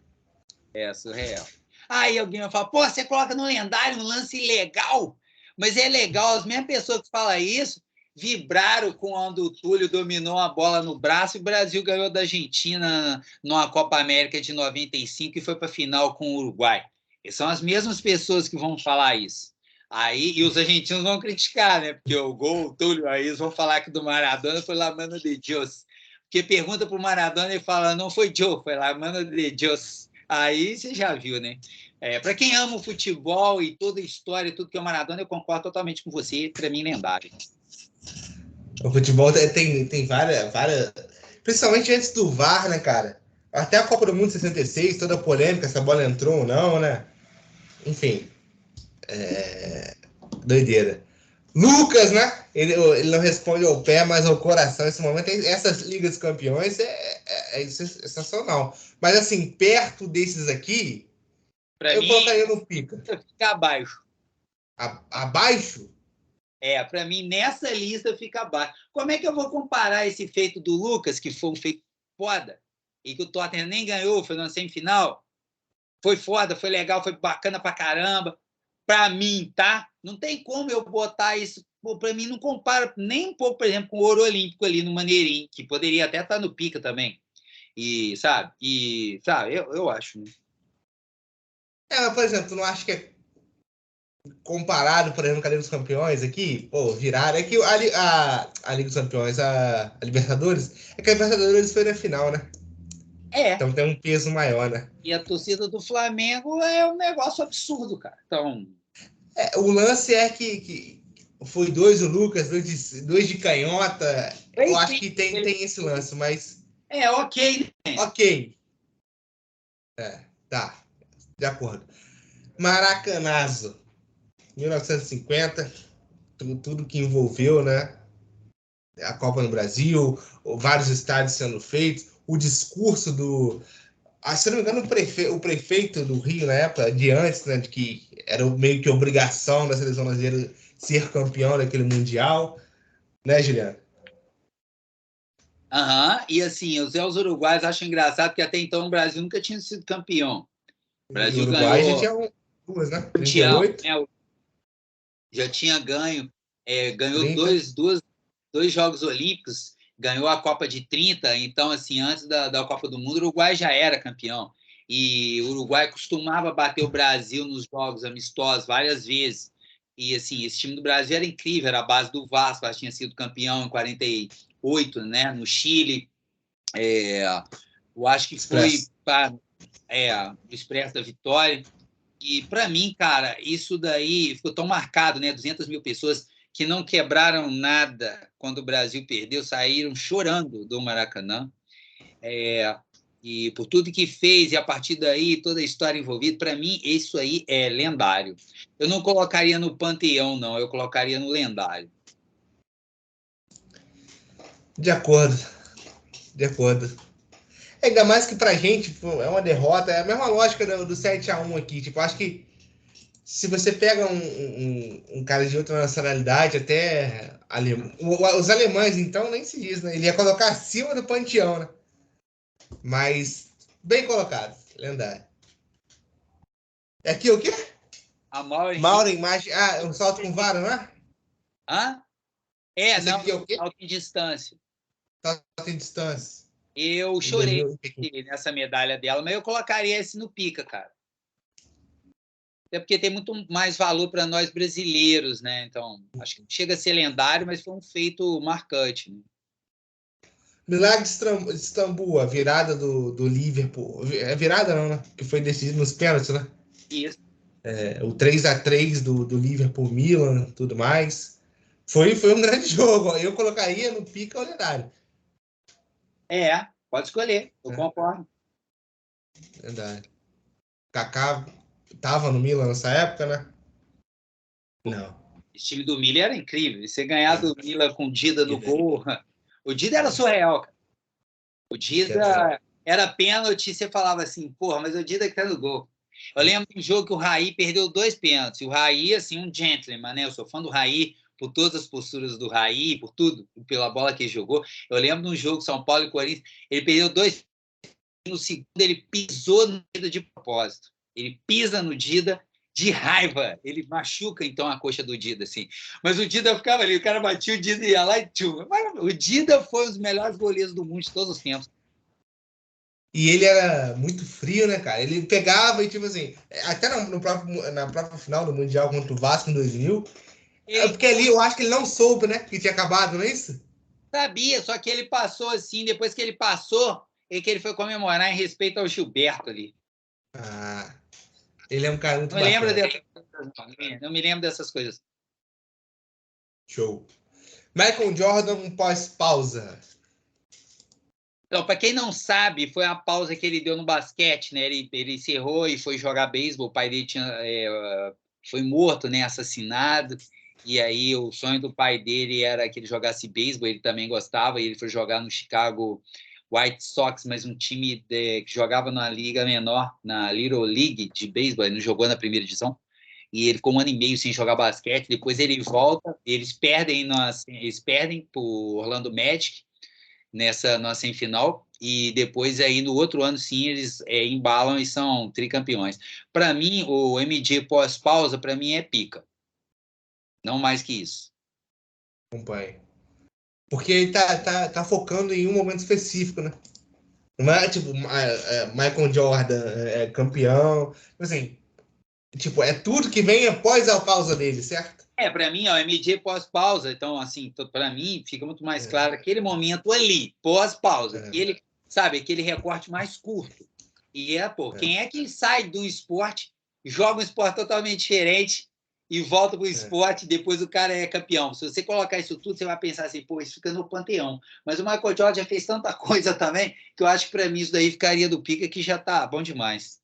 É surreal. Aí alguém vai falar, pô, você coloca no lendário um lance ilegal, mas é legal, as mesmas pessoas que falam isso vibraram quando o Túlio dominou a bola no braço e o Brasil ganhou da Argentina numa Copa América de 95 e foi para a final com o Uruguai. E são as mesmas pessoas que vão falar isso. Aí, e os argentinos vão criticar, né? Porque o gol, o Túlio, aí eles vão falar que do Maradona foi lá, mano de Deus. Porque pergunta para o Maradona e fala, não foi Joe, foi lá, mano de Deus. Aí você já viu, né? Para quem ama o futebol e toda a história, tudo que é o Maradona, eu concordo totalmente com você. Para mim, lendário. O futebol tem várias. Principalmente antes do VAR, né, cara? Até a Copa do Mundo 66, toda a polêmica, se a bola entrou ou não, né? Enfim. Doideira. Lucas, né? Ele não responde ao pé, mas ao coração. Nesse momento, essas Ligas dos Campeões é sensacional. Mas, assim, perto desses aqui, Para eu mim, colocaria no pica. fica abaixo. Abaixo? Para mim, nessa lista fica abaixo. Como é que eu vou comparar esse feito do Lucas, que foi um feito foda, e que o Tottenham nem ganhou, foi na semifinal? Foi foda, foi legal, foi bacana pra caramba. Para mim, tá? Não tem como eu botar isso. Para mim, não compara nem um pouco, por exemplo, com o Ouro Olímpico ali no Maneirinho, que poderia até estar no pica também. Sabe, eu acho. Né? Mas, por exemplo, tu não acha que é comparado, por exemplo, com a Liga dos Campeões aqui? Pô, viraram. É que a Liga dos Campeões, a Libertadores, é que a Libertadores foi na final, né? Então tem um peso maior, né? E a torcida do Flamengo é um negócio absurdo, cara. Então. O lance é que foi 2 o Lucas, 2 de canhota. Eu acho que tem esse lance, mas. Ok. Né? Ok. Tá. De acordo. Maracanazo. 1950. Tudo que envolveu, né? A Copa no Brasil, vários estádios sendo feitos, o discurso do. Se não me engano, o prefeito do Rio, na época, de antes, né, de que era meio que obrigação da seleção brasileira ser campeão daquele Mundial, né, Juliano? E assim, os uruguaios acham engraçado que até então o Brasil nunca tinha sido campeão. O Brasil e o Uruguai ganhou já tinha duas, né? mundial, 38. né? Já tinha ganhou 30. dois Jogos Olímpicos, ganhou a Copa de 30, então, assim, antes da Copa do Mundo, o Uruguai já era campeão. E o Uruguai costumava bater o Brasil nos jogos amistosos várias vezes. E, assim, esse time do Brasil era incrível, era a base do Vasco, já tinha sido campeão em 48, né, no Chile. Eu acho que foi para o Expresso da Vitória. E, para mim, cara, isso daí ficou tão marcado, né? 200 mil pessoas, que não quebraram nada quando o Brasil perdeu, saíram chorando do Maracanã. E por tudo que fez, e a partir daí, toda a história envolvida, para mim, isso aí é lendário. Eu não colocaria no panteão, não, eu colocaria no lendário. De acordo, de acordo. Ainda mais que pra gente pô, é uma derrota, é a mesma lógica do 7-1 aqui. Tipo, acho que se você pega um cara de outra nacionalidade, até os alemães, então, nem se diz, né? Ele ia colocar acima do panteão, né? Mas bem colocado, lendário. É aqui o quê? A Mauro Mauro imagem. Ah, um salto com vara, não é? Hã? Esse Não, aqui é o quê? salto em distância. Salto em distância. Eu Em chorei 2000. nessa medalha dela, mas eu colocaria esse no pica, cara. Até porque tem muito mais valor para nós brasileiros, né? Então, acho que chega a ser lendário, mas foi um feito marcante. Né? Milagre de Istambul, a virada do Liverpool. É virada não, né? Que foi decidido nos pênaltis, né? Isso. O 3-3 do Liverpool Milan, tudo mais. Foi um grande jogo. Eu colocaria no pica o lendário. Pode escolher, eu concordo. Lendário. Kaká tava no Milan nessa época, né? Não. Esse time do Milan era incrível. E você ganhar do Milan com o Dida no gol. O Dida era surreal, cara. O Dida era pênalti e você falava assim, porra, mas o Dida que tá no gol. Eu lembro de um jogo que o Raí perdeu 2 pênaltis. O Raí, assim, um gentleman, né? Eu sou fã do Raí, por todas as posturas do Raí, por tudo, pela bola que ele jogou. Eu lembro de um jogo São Paulo e Corinthians, ele perdeu 2 no segundo, ele pisou no Dida de propósito. Ele pisa no Dida de raiva. Ele machuca, então, a coxa do Dida, assim. Mas o Dida ficava ali, o cara batia o Dida e ia lá e tchum. O Dida foi um dos melhores goleiros do mundo de todos os tempos. E ele era muito frio, né, cara? Ele pegava e, tipo assim, até na própria final do Mundial contra o Vasco em 2000, porque ali eu acho que ele não soube, né, que tinha acabado, não é isso? Sabia, só que ele passou assim, depois que ele passou, é que ele foi comemorar em respeito ao Gilberto ali. Ah, ele é um cara muito Não me lembro bacana. dessas coisas, não me lembro dessas coisas. Show. Michael Jordan pós-pausa. Então, para quem não sabe, foi a pausa que ele deu no basquete, né? Ele encerrou e foi jogar beisebol. O pai dele foi morto, né? Assassinado. E aí o sonho do pai dele era que ele jogasse beisebol. Ele também gostava. E ele foi jogar no Chicago White Sox, mas um time que jogava na liga menor, na Little League de beisebol. Ele não jogou na primeira divisão. E ele ficou 1 ano e meio sem jogar basquete. Depois ele volta. Eles perdem para o Orlando Magic na semifinal, e depois aí no outro ano sim eles embalam e são tricampeões. Para mim, o MJ pós-pausa, para mim é pica. Não mais que isso. Acompanhe. Porque ele tá focando em um momento específico, né? Não é tipo Michael Jordan campeão. Assim, tipo, é tudo que vem após a pausa dele, certo? Para mim, o MJ pós-pausa, então, assim, para mim fica muito mais claro aquele momento ali, pós-pausa, que ele, sabe, aquele recorte mais curto. E quem é que sai do esporte, joga um esporte totalmente diferente e volta para o esporte e depois o cara é campeão? Se você colocar isso tudo, você vai pensar assim, pô, isso fica no panteão. Mas o Michael Jordan já fez tanta coisa também que eu acho que para mim isso daí ficaria do pica que já tá bom demais.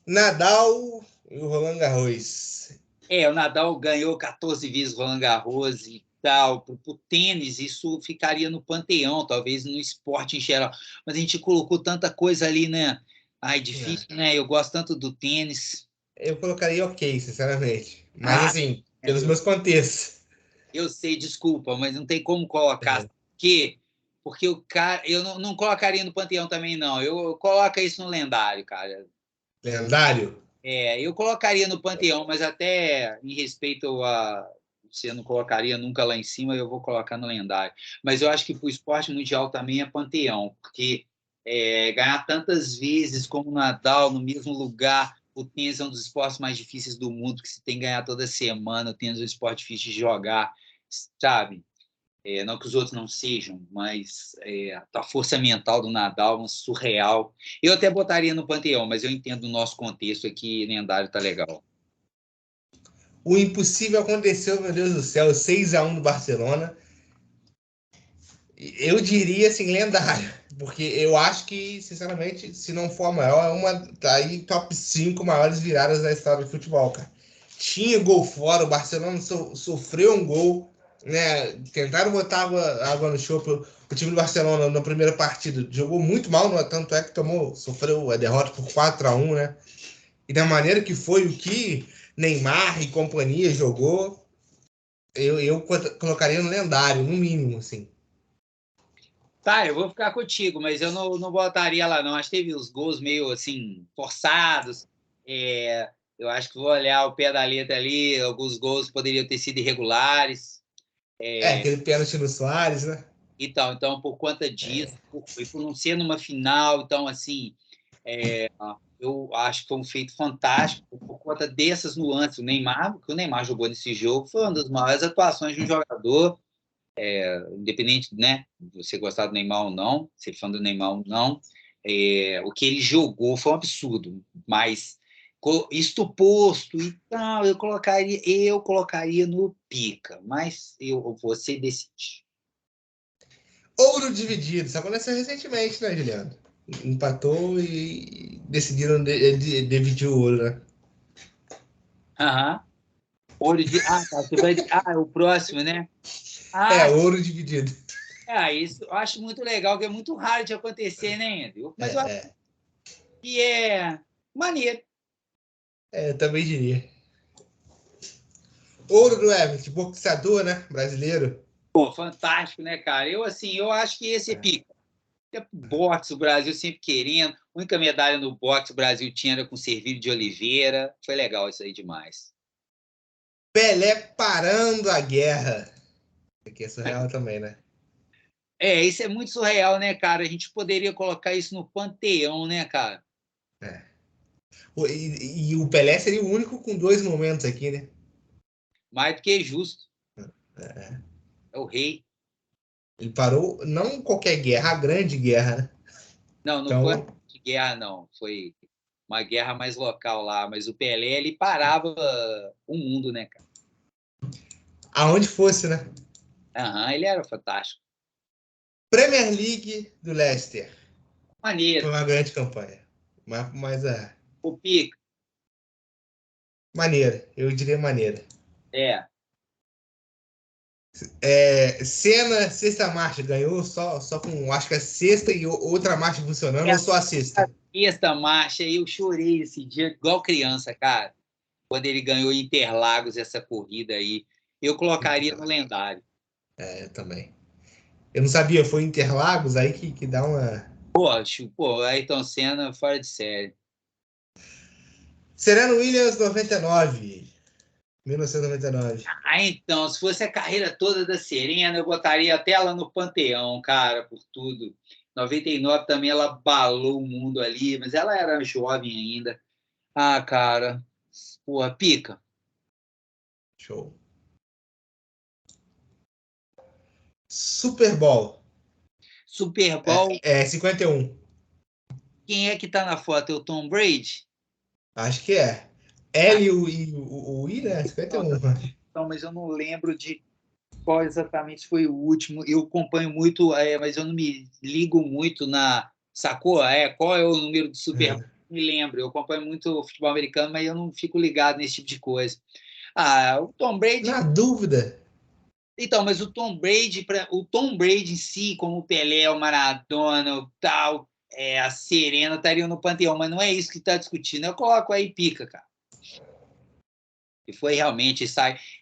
Nadal e o Roland Garros. O Nadal ganhou 14 vezes Roland Garros e tal. Para o tênis, isso ficaria no panteão, talvez no esporte em geral. Mas a gente colocou tanta coisa ali, né? Ai, difícil, né? Eu gosto tanto do tênis. Eu colocaria ok, sinceramente. Mas assim, pelos meus contextos. Eu sei, desculpa, mas não tem como colocar. Porque o cara. Eu não colocaria no panteão também, não. Eu coloco isso no lendário, cara. Lendário? Eu colocaria no panteão, mas até em respeito a. Você não colocaria nunca lá em cima, eu vou colocar no lendário. Mas eu acho que para o esporte mundial também é panteão, porque ganhar tantas vezes como o Nadal no mesmo lugar, o tênis é um dos esportes mais difíceis do mundo, que se tem que ganhar toda semana, o tênis é um esporte difícil de jogar, sabe? Não que os outros não sejam, mas a força mental do Nadal é surreal. Eu até botaria no panteão, mas eu entendo o nosso contexto aqui, lendário tá legal. O impossível aconteceu, meu Deus do céu, 6-1 no Barcelona. Eu diria, assim, lendário. Porque eu acho que, sinceramente, se não for a maior, tá aí top 5 maiores viradas da história do futebol, cara. Tinha gol fora, o Barcelona sofreu um gol, né? Tentaram botar água no chope. O time do Barcelona, na primeira partida, jogou muito mal, tanto é que sofreu a derrota por 4-1, né? E da maneira que foi, o que Neymar e companhia jogou, eu colocaria no lendário, no mínimo, assim. Tá, eu vou ficar contigo, mas eu não botaria lá, não. Acho que teve os gols meio, assim, forçados. Eu acho que vou olhar o pé da letra ali, alguns gols poderiam ter sido irregulares. Aquele pênalti no Suárez, né? Então, por conta disso, e por não ser numa final, então, assim, eu acho que foi um feito fantástico por conta dessas nuances. O que o Neymar jogou nesse jogo foi uma das maiores atuações de um jogador, independente, né, de você gostar do Neymar ou não, ser fã do Neymar ou não, o que ele jogou foi um absurdo, mas isto posto e tal, eu colocaria no pica, mas você decide. Ouro dividido. Isso aconteceu recentemente, né, Juliano? Empatou e decidiram dividir o ouro, né? Aham. Ouro de. Ah, tá. Você vai. Ah, o próximo, né? Ah, Ouro dividido. isso eu acho muito legal, que é muito raro de acontecer, né, Andrew? Mas eu acho É, que é maneiro. eu também diria. Ouro do Everton, boxeador, né? Brasileiro. Pô, fantástico, né, cara? Eu acho que esse é pica. Boxe, o Brasil sempre querendo. A única medalha no boxe o Brasil tinha era com Servílio de Oliveira. Foi legal isso aí demais. Pelé parando a guerra. Aqui é surreal também, né? Isso é muito surreal, né, cara? A gente poderia colocar isso no panteão, né, cara? É. E o Pelé seria o único com 2 momentos aqui, né? Mais do que justo. É. É o rei. Ele parou, não qualquer guerra, a grande guerra, né? Não foi Então, de guerra, não. Foi uma guerra mais local lá. Mas o Pelé, ele parava o mundo, né, cara? aonde fosse, né? Aham, ele era fantástico. Premier League do Leicester. Foi Maneiro. uma grande campanha. Mas O Pica, maneira, eu diria maneira. é. Senna, sexta marcha, ganhou só com, acho que a sexta e outra marcha funcionando, ou só a sexta? Esta marcha aí, eu chorei esse dia, igual criança, cara. Quando ele ganhou em Interlagos essa corrida aí. Eu colocaria no lendário. Eu também. Eu não sabia, foi Interlagos aí que dá uma. Pô, Ayrton Senna fora de série. Serena Williams 99. 1999. Então, se fosse a carreira toda da Serena, eu botaria até ela no panteão, cara, por tudo. 99 também ela balou o mundo ali, mas ela era jovem ainda. Ah, cara, porra, pica. Show. Super Bowl. Super Bowl, 51. quem é que tá na foto? É o Tom Brady? Acho que é. Ah, L o I, né? não, 51. não, mas eu não lembro de qual exatamente foi o último. Eu acompanho muito, mas eu não me ligo muito na. Sacou? Qual é o número do Super Bowl? Me lembro. Eu acompanho muito futebol americano, mas eu não fico ligado nesse tipo de coisa. Ah, o Tom Brady. Na dúvida. Então, mas o Tom Brady em si, como o Pelé, o Maradona, o tal, a Serena estariam no panteão, mas não é isso que está discutindo. Eu coloco aí pica, cara. E foi realmente,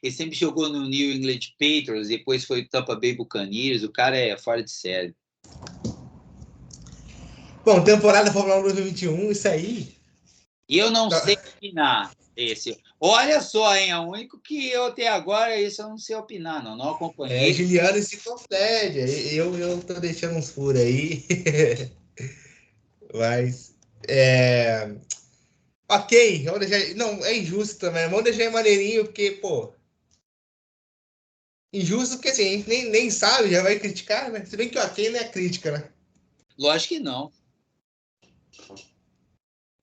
ele sempre jogou no New England Patriots, depois foi Tampa Bay Buccaneers, o cara é fora de série. Bom, temporada Fórmula 1 2021, isso aí. E eu não sei opinar esse. Olha só, hein? O único que eu até agora, esse eu não sei opinar, não acompanhei. Juliano Enciclopédia. Eu tô deixando uns furos aí. Mas. Ok, vamos deixar. Não, é injusto também. Vamos deixar maneirinho, porque, pô. Injusto porque assim, a gente nem sabe, já vai criticar, né? Se bem que o ok não é crítica, né? Lógico que não.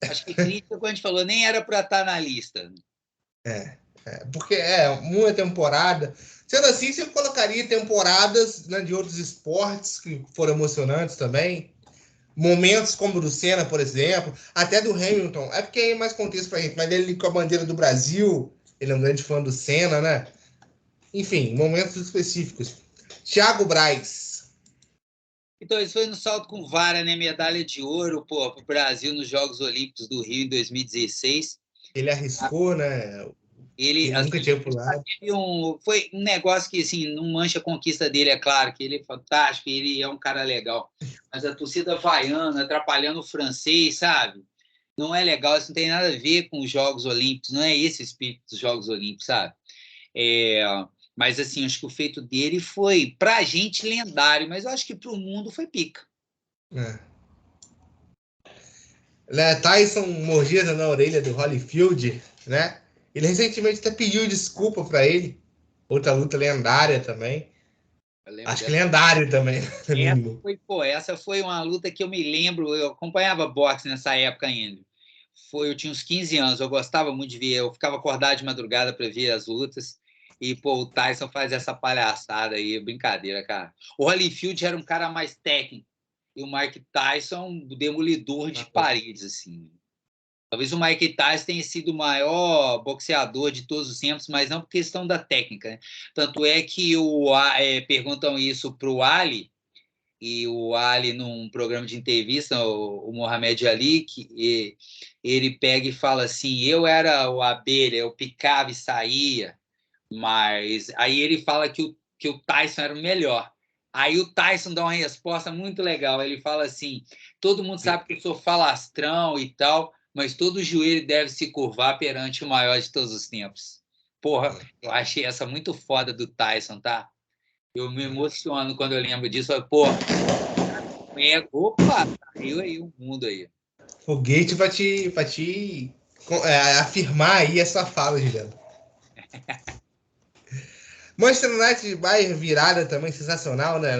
Acho que crítica, quando a gente falou, nem era para estar na lista. É. Porque é uma temporada. Sendo assim, você colocaria temporadas, né, de outros esportes que foram emocionantes também. Momentos como o do Senna, por exemplo, até do Hamilton. É porque é mais contexto pra gente, mas ele com a bandeira do Brasil, ele é um grande fã do Senna, né? Enfim, momentos específicos. Thiago Braz. Então, isso foi no salto com vara, né? Medalha de ouro, pô, para o Brasil nos Jogos Olímpicos do Rio em 2016. Ele arriscou, né? Ele, Ele nunca assim, tinha pulado. foi um negócio que, assim, não mancha a conquista dele, é claro, que ele é fantástico, ele é um cara legal. Mas a torcida vaiana, atrapalhando o francês, sabe? Não é legal, isso não tem nada a ver com os Jogos Olímpicos, não é esse o espírito dos Jogos Olímpicos, sabe? É, mas, assim, acho que o feito dele foi, pra gente, lendário, mas eu acho que pro mundo foi pica. É. Né, Tyson mordida na orelha do Holyfield, né? Ele recentemente até pediu desculpa para ele. Outra luta lendária também. Eu lembro Acho que dessa. lendário também, no mínimo. Essa foi uma luta que eu me lembro, eu acompanhava boxe nessa época ainda. Eu tinha uns 15 anos, eu gostava muito de ver, eu ficava acordado de madrugada para ver as lutas. E, pô, o Tyson faz essa palhaçada aí, brincadeira, cara. O Holyfield era um cara mais técnico, e o Mike Tyson, um demolidor de paredes, assim. Talvez o Mike Tyson tenha sido o maior boxeador de todos os tempos, mas não por questão da técnica, né? Tanto é que perguntam isso para o Ali, e o Ali, num programa de entrevista, o Mohamed Ali, ele pega e fala assim: eu era o abelha, eu picava e saía, mas aí ele fala que o Tyson era o melhor. Aí o Tyson dá uma resposta muito legal. Ele fala assim: todo mundo sabe que eu sou falastrão e tal, mas todo joelho deve se curvar perante o maior de todos os tempos. Porra, eu achei essa muito foda do Tyson, tá? Eu me emociono quando eu lembro disso. Pô, opa, saiu aí o mundo aí. Foguete pra te afirmar aí essa fala, Juliano. Manchester United Bayern virada também sensacional, né?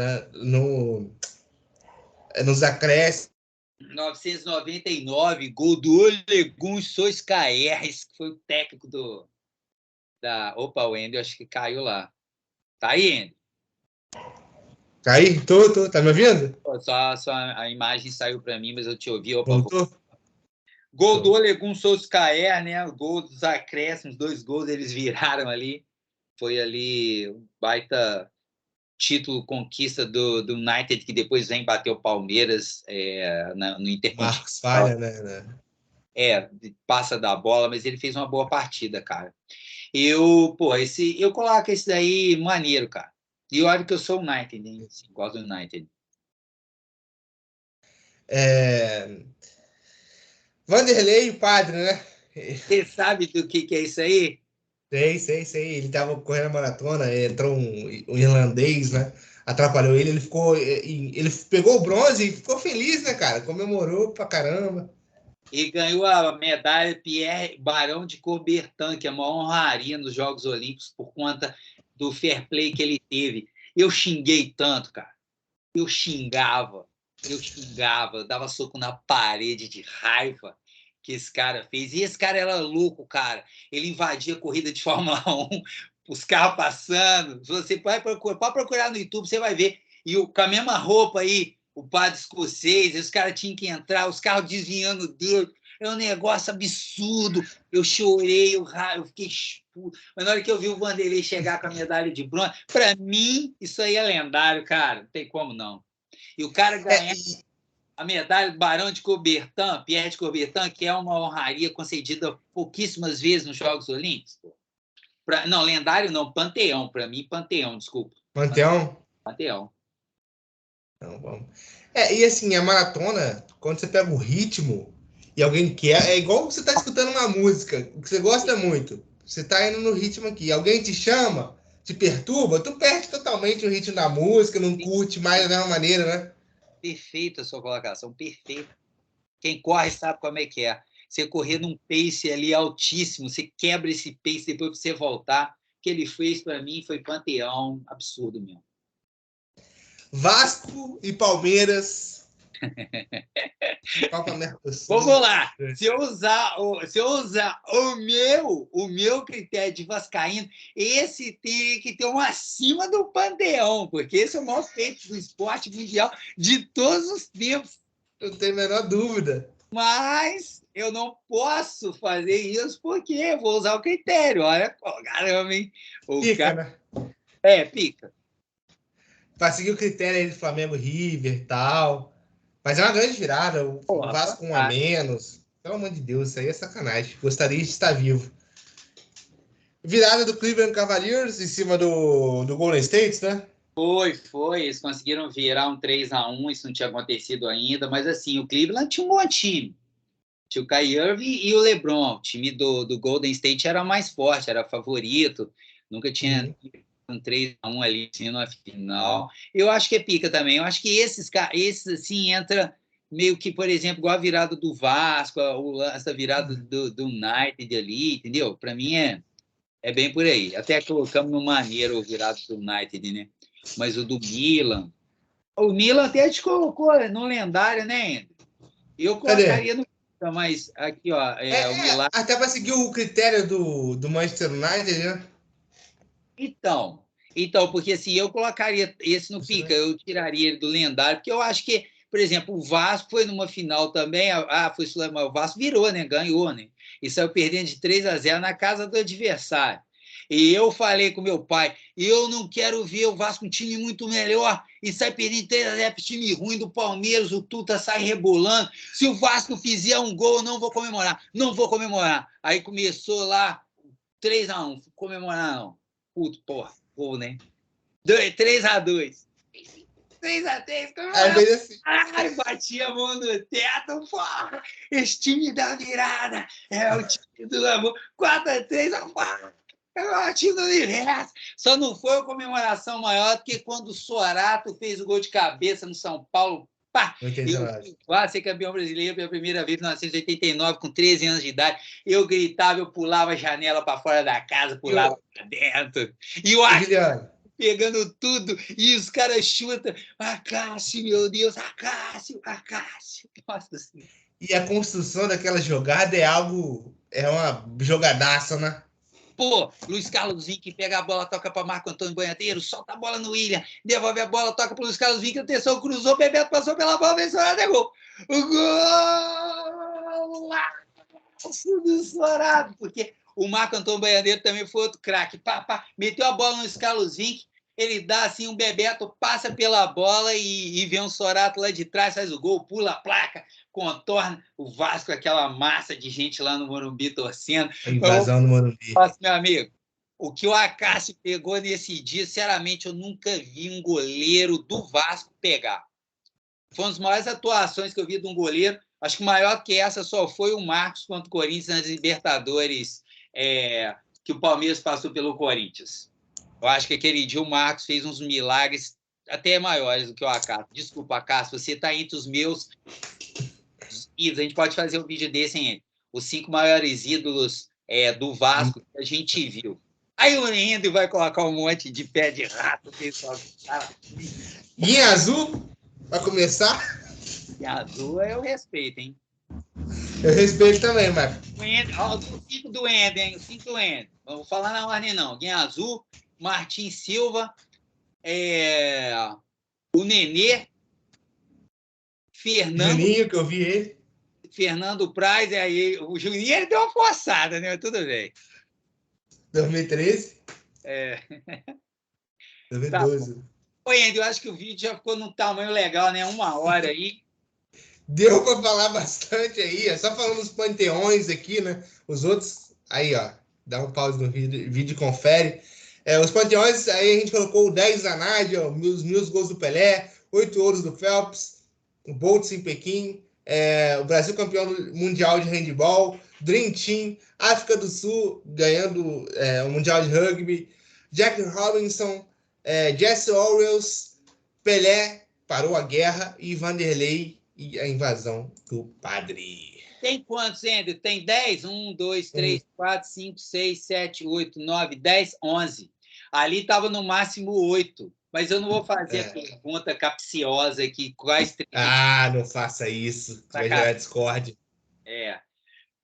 Nos acréscimos. 1999, gol do Olegun Solskjaer, que foi o técnico da... Opa, o Ender, acho que caiu lá. Tá aí, Ender? Aí, tá me ouvindo? Só a imagem saiu para mim, mas eu te ouvi. Opa, Voltou? gol do Olegun Solskjaer, né? O gol dos acréscimos, 2 gols eles viraram ali. Foi ali um baita título, conquista do United, que depois vem bater o Palmeiras no Marcos Intercontinental. falha, né? Passa da bola, mas ele fez uma boa partida, cara. Eu coloco esse daí maneiro, cara. E olha que eu sou o United, hein? Assim, gosto do United. Vanderlei, o padre, né? Você sabe do que é isso aí? Sei. Ele tava correndo a maratona, entrou um irlandês, né? Atrapalhou ele, ele pegou o bronze e ficou feliz, né, cara? Comemorou pra caramba. E ganhou a medalha Pierre Barão de Coubertin, que é uma honraria nos Jogos Olímpicos por conta do fair play que ele teve. Eu xinguei tanto, cara. Eu xingava, dava soco na parede de raiva que esse cara fez. E esse cara era louco, cara. Ele invadia a corrida de Fórmula 1, os carros passando. Você pode procurar no YouTube, você vai ver. E com a mesma roupa aí, o padre escocês, os caras tinham que entrar, os carros desviando dele. É um negócio absurdo. Eu chorei, eu fiquei expulso. Mas na hora que eu vi o Vanderlei chegar com a medalha de bronze, para mim, isso aí é lendário, cara. Não tem como não. E o cara ganhar a medalha do Barão de Coubertin, Pierre de Coubertin, que é uma honraria concedida pouquíssimas vezes nos Jogos Olímpicos. Não, lendário não, Panteão. Para mim, Panteão, desculpa. Panteão? Panteão. Não, vamos. E assim, a maratona, quando você pega o ritmo e alguém quer, é igual você tá escutando uma música que você gosta muito. Você tá indo no ritmo aqui, alguém te chama, te perturba, tu perde totalmente o ritmo da música, não curte mais da mesma maneira, né? Perfeita a sua colocação, perfeita. Quem corre sabe como é que é. Você correr num pace ali altíssimo, você quebra esse pace depois para você voltar. O que ele fez para mim foi Panteão, absurdo mesmo. Vasco e Palmeiras. Copa Mercosul. Vamos lá. Se eu usar o meu critério de vascaíno, esse tem que ter um acima do panteão, porque esse é o maior feito do esporte mundial de todos os tempos. Não tem a menor dúvida. Mas eu não posso fazer isso porque eu vou usar o critério. Olha, caramba, hein? Pica, né? Pica. Para seguir o critério aí do Flamengo, River e tal. Mas é uma grande virada. O Vasco com 1 a menos. Pelo amor de Deus, isso aí é sacanagem. Gostaria de estar vivo. Virada do Cleveland Cavaliers em cima do Golden State, né? Foi. Eles conseguiram virar um 3-1, isso não tinha acontecido ainda, mas assim, o Cleveland tinha um bom time. Tinha o Kyrie Irving e o LeBron. O time do Golden State era mais forte, era favorito. Nunca tinha um 3-1 ali assim, na final. Eu acho que é pica também. Eu acho que esses assim, entra meio que, por exemplo, igual a virada do Vasco, essa virada do United ali, entendeu? Para mim é bem por aí. Até colocamos no maneiro o virado do United, né? Mas o do Milan... O Milan até a gente colocou no lendário, né, André? Eu colocaria no... Mas aqui, ó... o Milan... Até para seguir o critério do Manchester United, né? Então, porque assim, eu colocaria esse no pica, eu tiraria ele do lendário, porque eu acho que, por exemplo, o Vasco foi numa final também, foi o Vasco virou, né? Ganhou, né? E saiu perdendo de 3-0 na casa do adversário. E eu falei com meu pai, eu não quero ver o Vasco um time muito melhor e sai perdendo de 3-0 para time ruim do Palmeiras, o Tuta sai rebolando. Se o Vasco fizer um gol, eu não vou comemorar. Não vou comemorar. Aí começou lá 3-1, comemorar não. Puto, porra, gol, né? 3-2. 3-3, assim. Ai, bati a mão no teto, porra! Esse time da virada é o time do amor. 4-3, porra! É o time do universo. Só não foi a comemoração maior do que quando o Sorato fez o gol de cabeça no São Paulo. Pá! Eu ser campeão brasileiro pela primeira vez em 1989, com 13 anos de idade. Eu gritava, eu pulava a janela para fora da casa, pulava para dentro. E o Acácio pegando tudo, e os caras chutam. Acácio, meu Deus, Acácio. Nossa Senhora. E a construção daquela jogada é uma jogadaça, né? Pô, Luiz Carlos Vinck pega a bola, toca para Marco Antônio Banhadeiro, solta a bola no William, devolve a bola, toca para Luiz Carlos Vinck, atenção, cruzou, Bebeto passou pela bola, venceu, é gol. O gol! Do Sorato, porque o Marco Antônio Banhadeiro também foi outro craque. Meteu a bola no Luiz Carlos Vinck, ele dá assim um Bebeto, passa pela bola e vê um Sorato lá de trás, faz o gol, pula a placa, contorna o Vasco, aquela massa de gente lá no Morumbi torcendo. A invasão no Morumbi. Nossa, meu amigo, o que o Acácio pegou nesse dia, sinceramente, eu nunca vi um goleiro do Vasco pegar. Foi uma das maiores atuações que eu vi de um goleiro. Acho que maior que essa só foi o Marcos contra o Corinthians nas Libertadores, que o Palmeiras passou pelo Corinthians. Eu acho que aquele dia o Marcos fez uns milagres até maiores do que o Acácio. Desculpa, Acácio, você está entre os meus ídolos. A gente pode fazer um vídeo desse, hein? Os 5 maiores ídolos do Vasco que a gente viu. Aí o Endo vai colocar um monte de pé de rato, pessoal. E em azul, para começar? E azul eu respeito, hein? Eu respeito também, Marco. O 5 do Endo, hein? O 5 do Endo. Não vou falar na ordem, não. Guinha azul, Martim Silva, o Nenê, Fernando. Juninho, que eu vi ele. Fernando Praz, aí o Juninho ele deu uma forçada, né? Tudo bem. 2013? 2012. Tá. Oi, Andy, eu acho que o vídeo já ficou num tamanho legal, né? 1 hora aí. Deu para falar bastante aí. É só falando os panteões aqui, né? Os outros, aí, ó. Dá um pause no vídeo e confere. Os panteões, aí a gente colocou 10 da Nádia, os 1000 gols do Pelé, 8 ouros do Phelps, o Boltz em Pequim, o Brasil campeão mundial de handball, Dream Team, África do Sul ganhando o Mundial de Rugby, Jack Robinson, Jesse Owens, Pelé parou a guerra e Vanderlei e a invasão do Padre. Tem quantos, Andy? Tem 10? 1, 2, 3, 4, 5, 6, 7, 8, 9, 10, 11. Ali estava no máximo 8. Mas eu não vou fazer a pergunta capciosa aqui, quais 30. Não faça isso. Você vai gerar discórdia.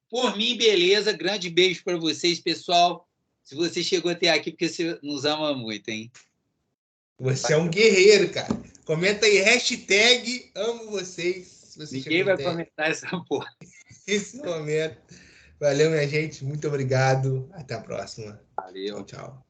Por mim, beleza. Grande beijo para vocês, pessoal. Se você chegou até aqui, porque você nos ama muito, hein? Você é um guerreiro, cara. Comenta aí, hashtag amo vocês. Ninguém vai comentar essa porra. Esse momento. Valeu, minha gente. Muito obrigado. Até a próxima. Valeu. Tchau, tchau.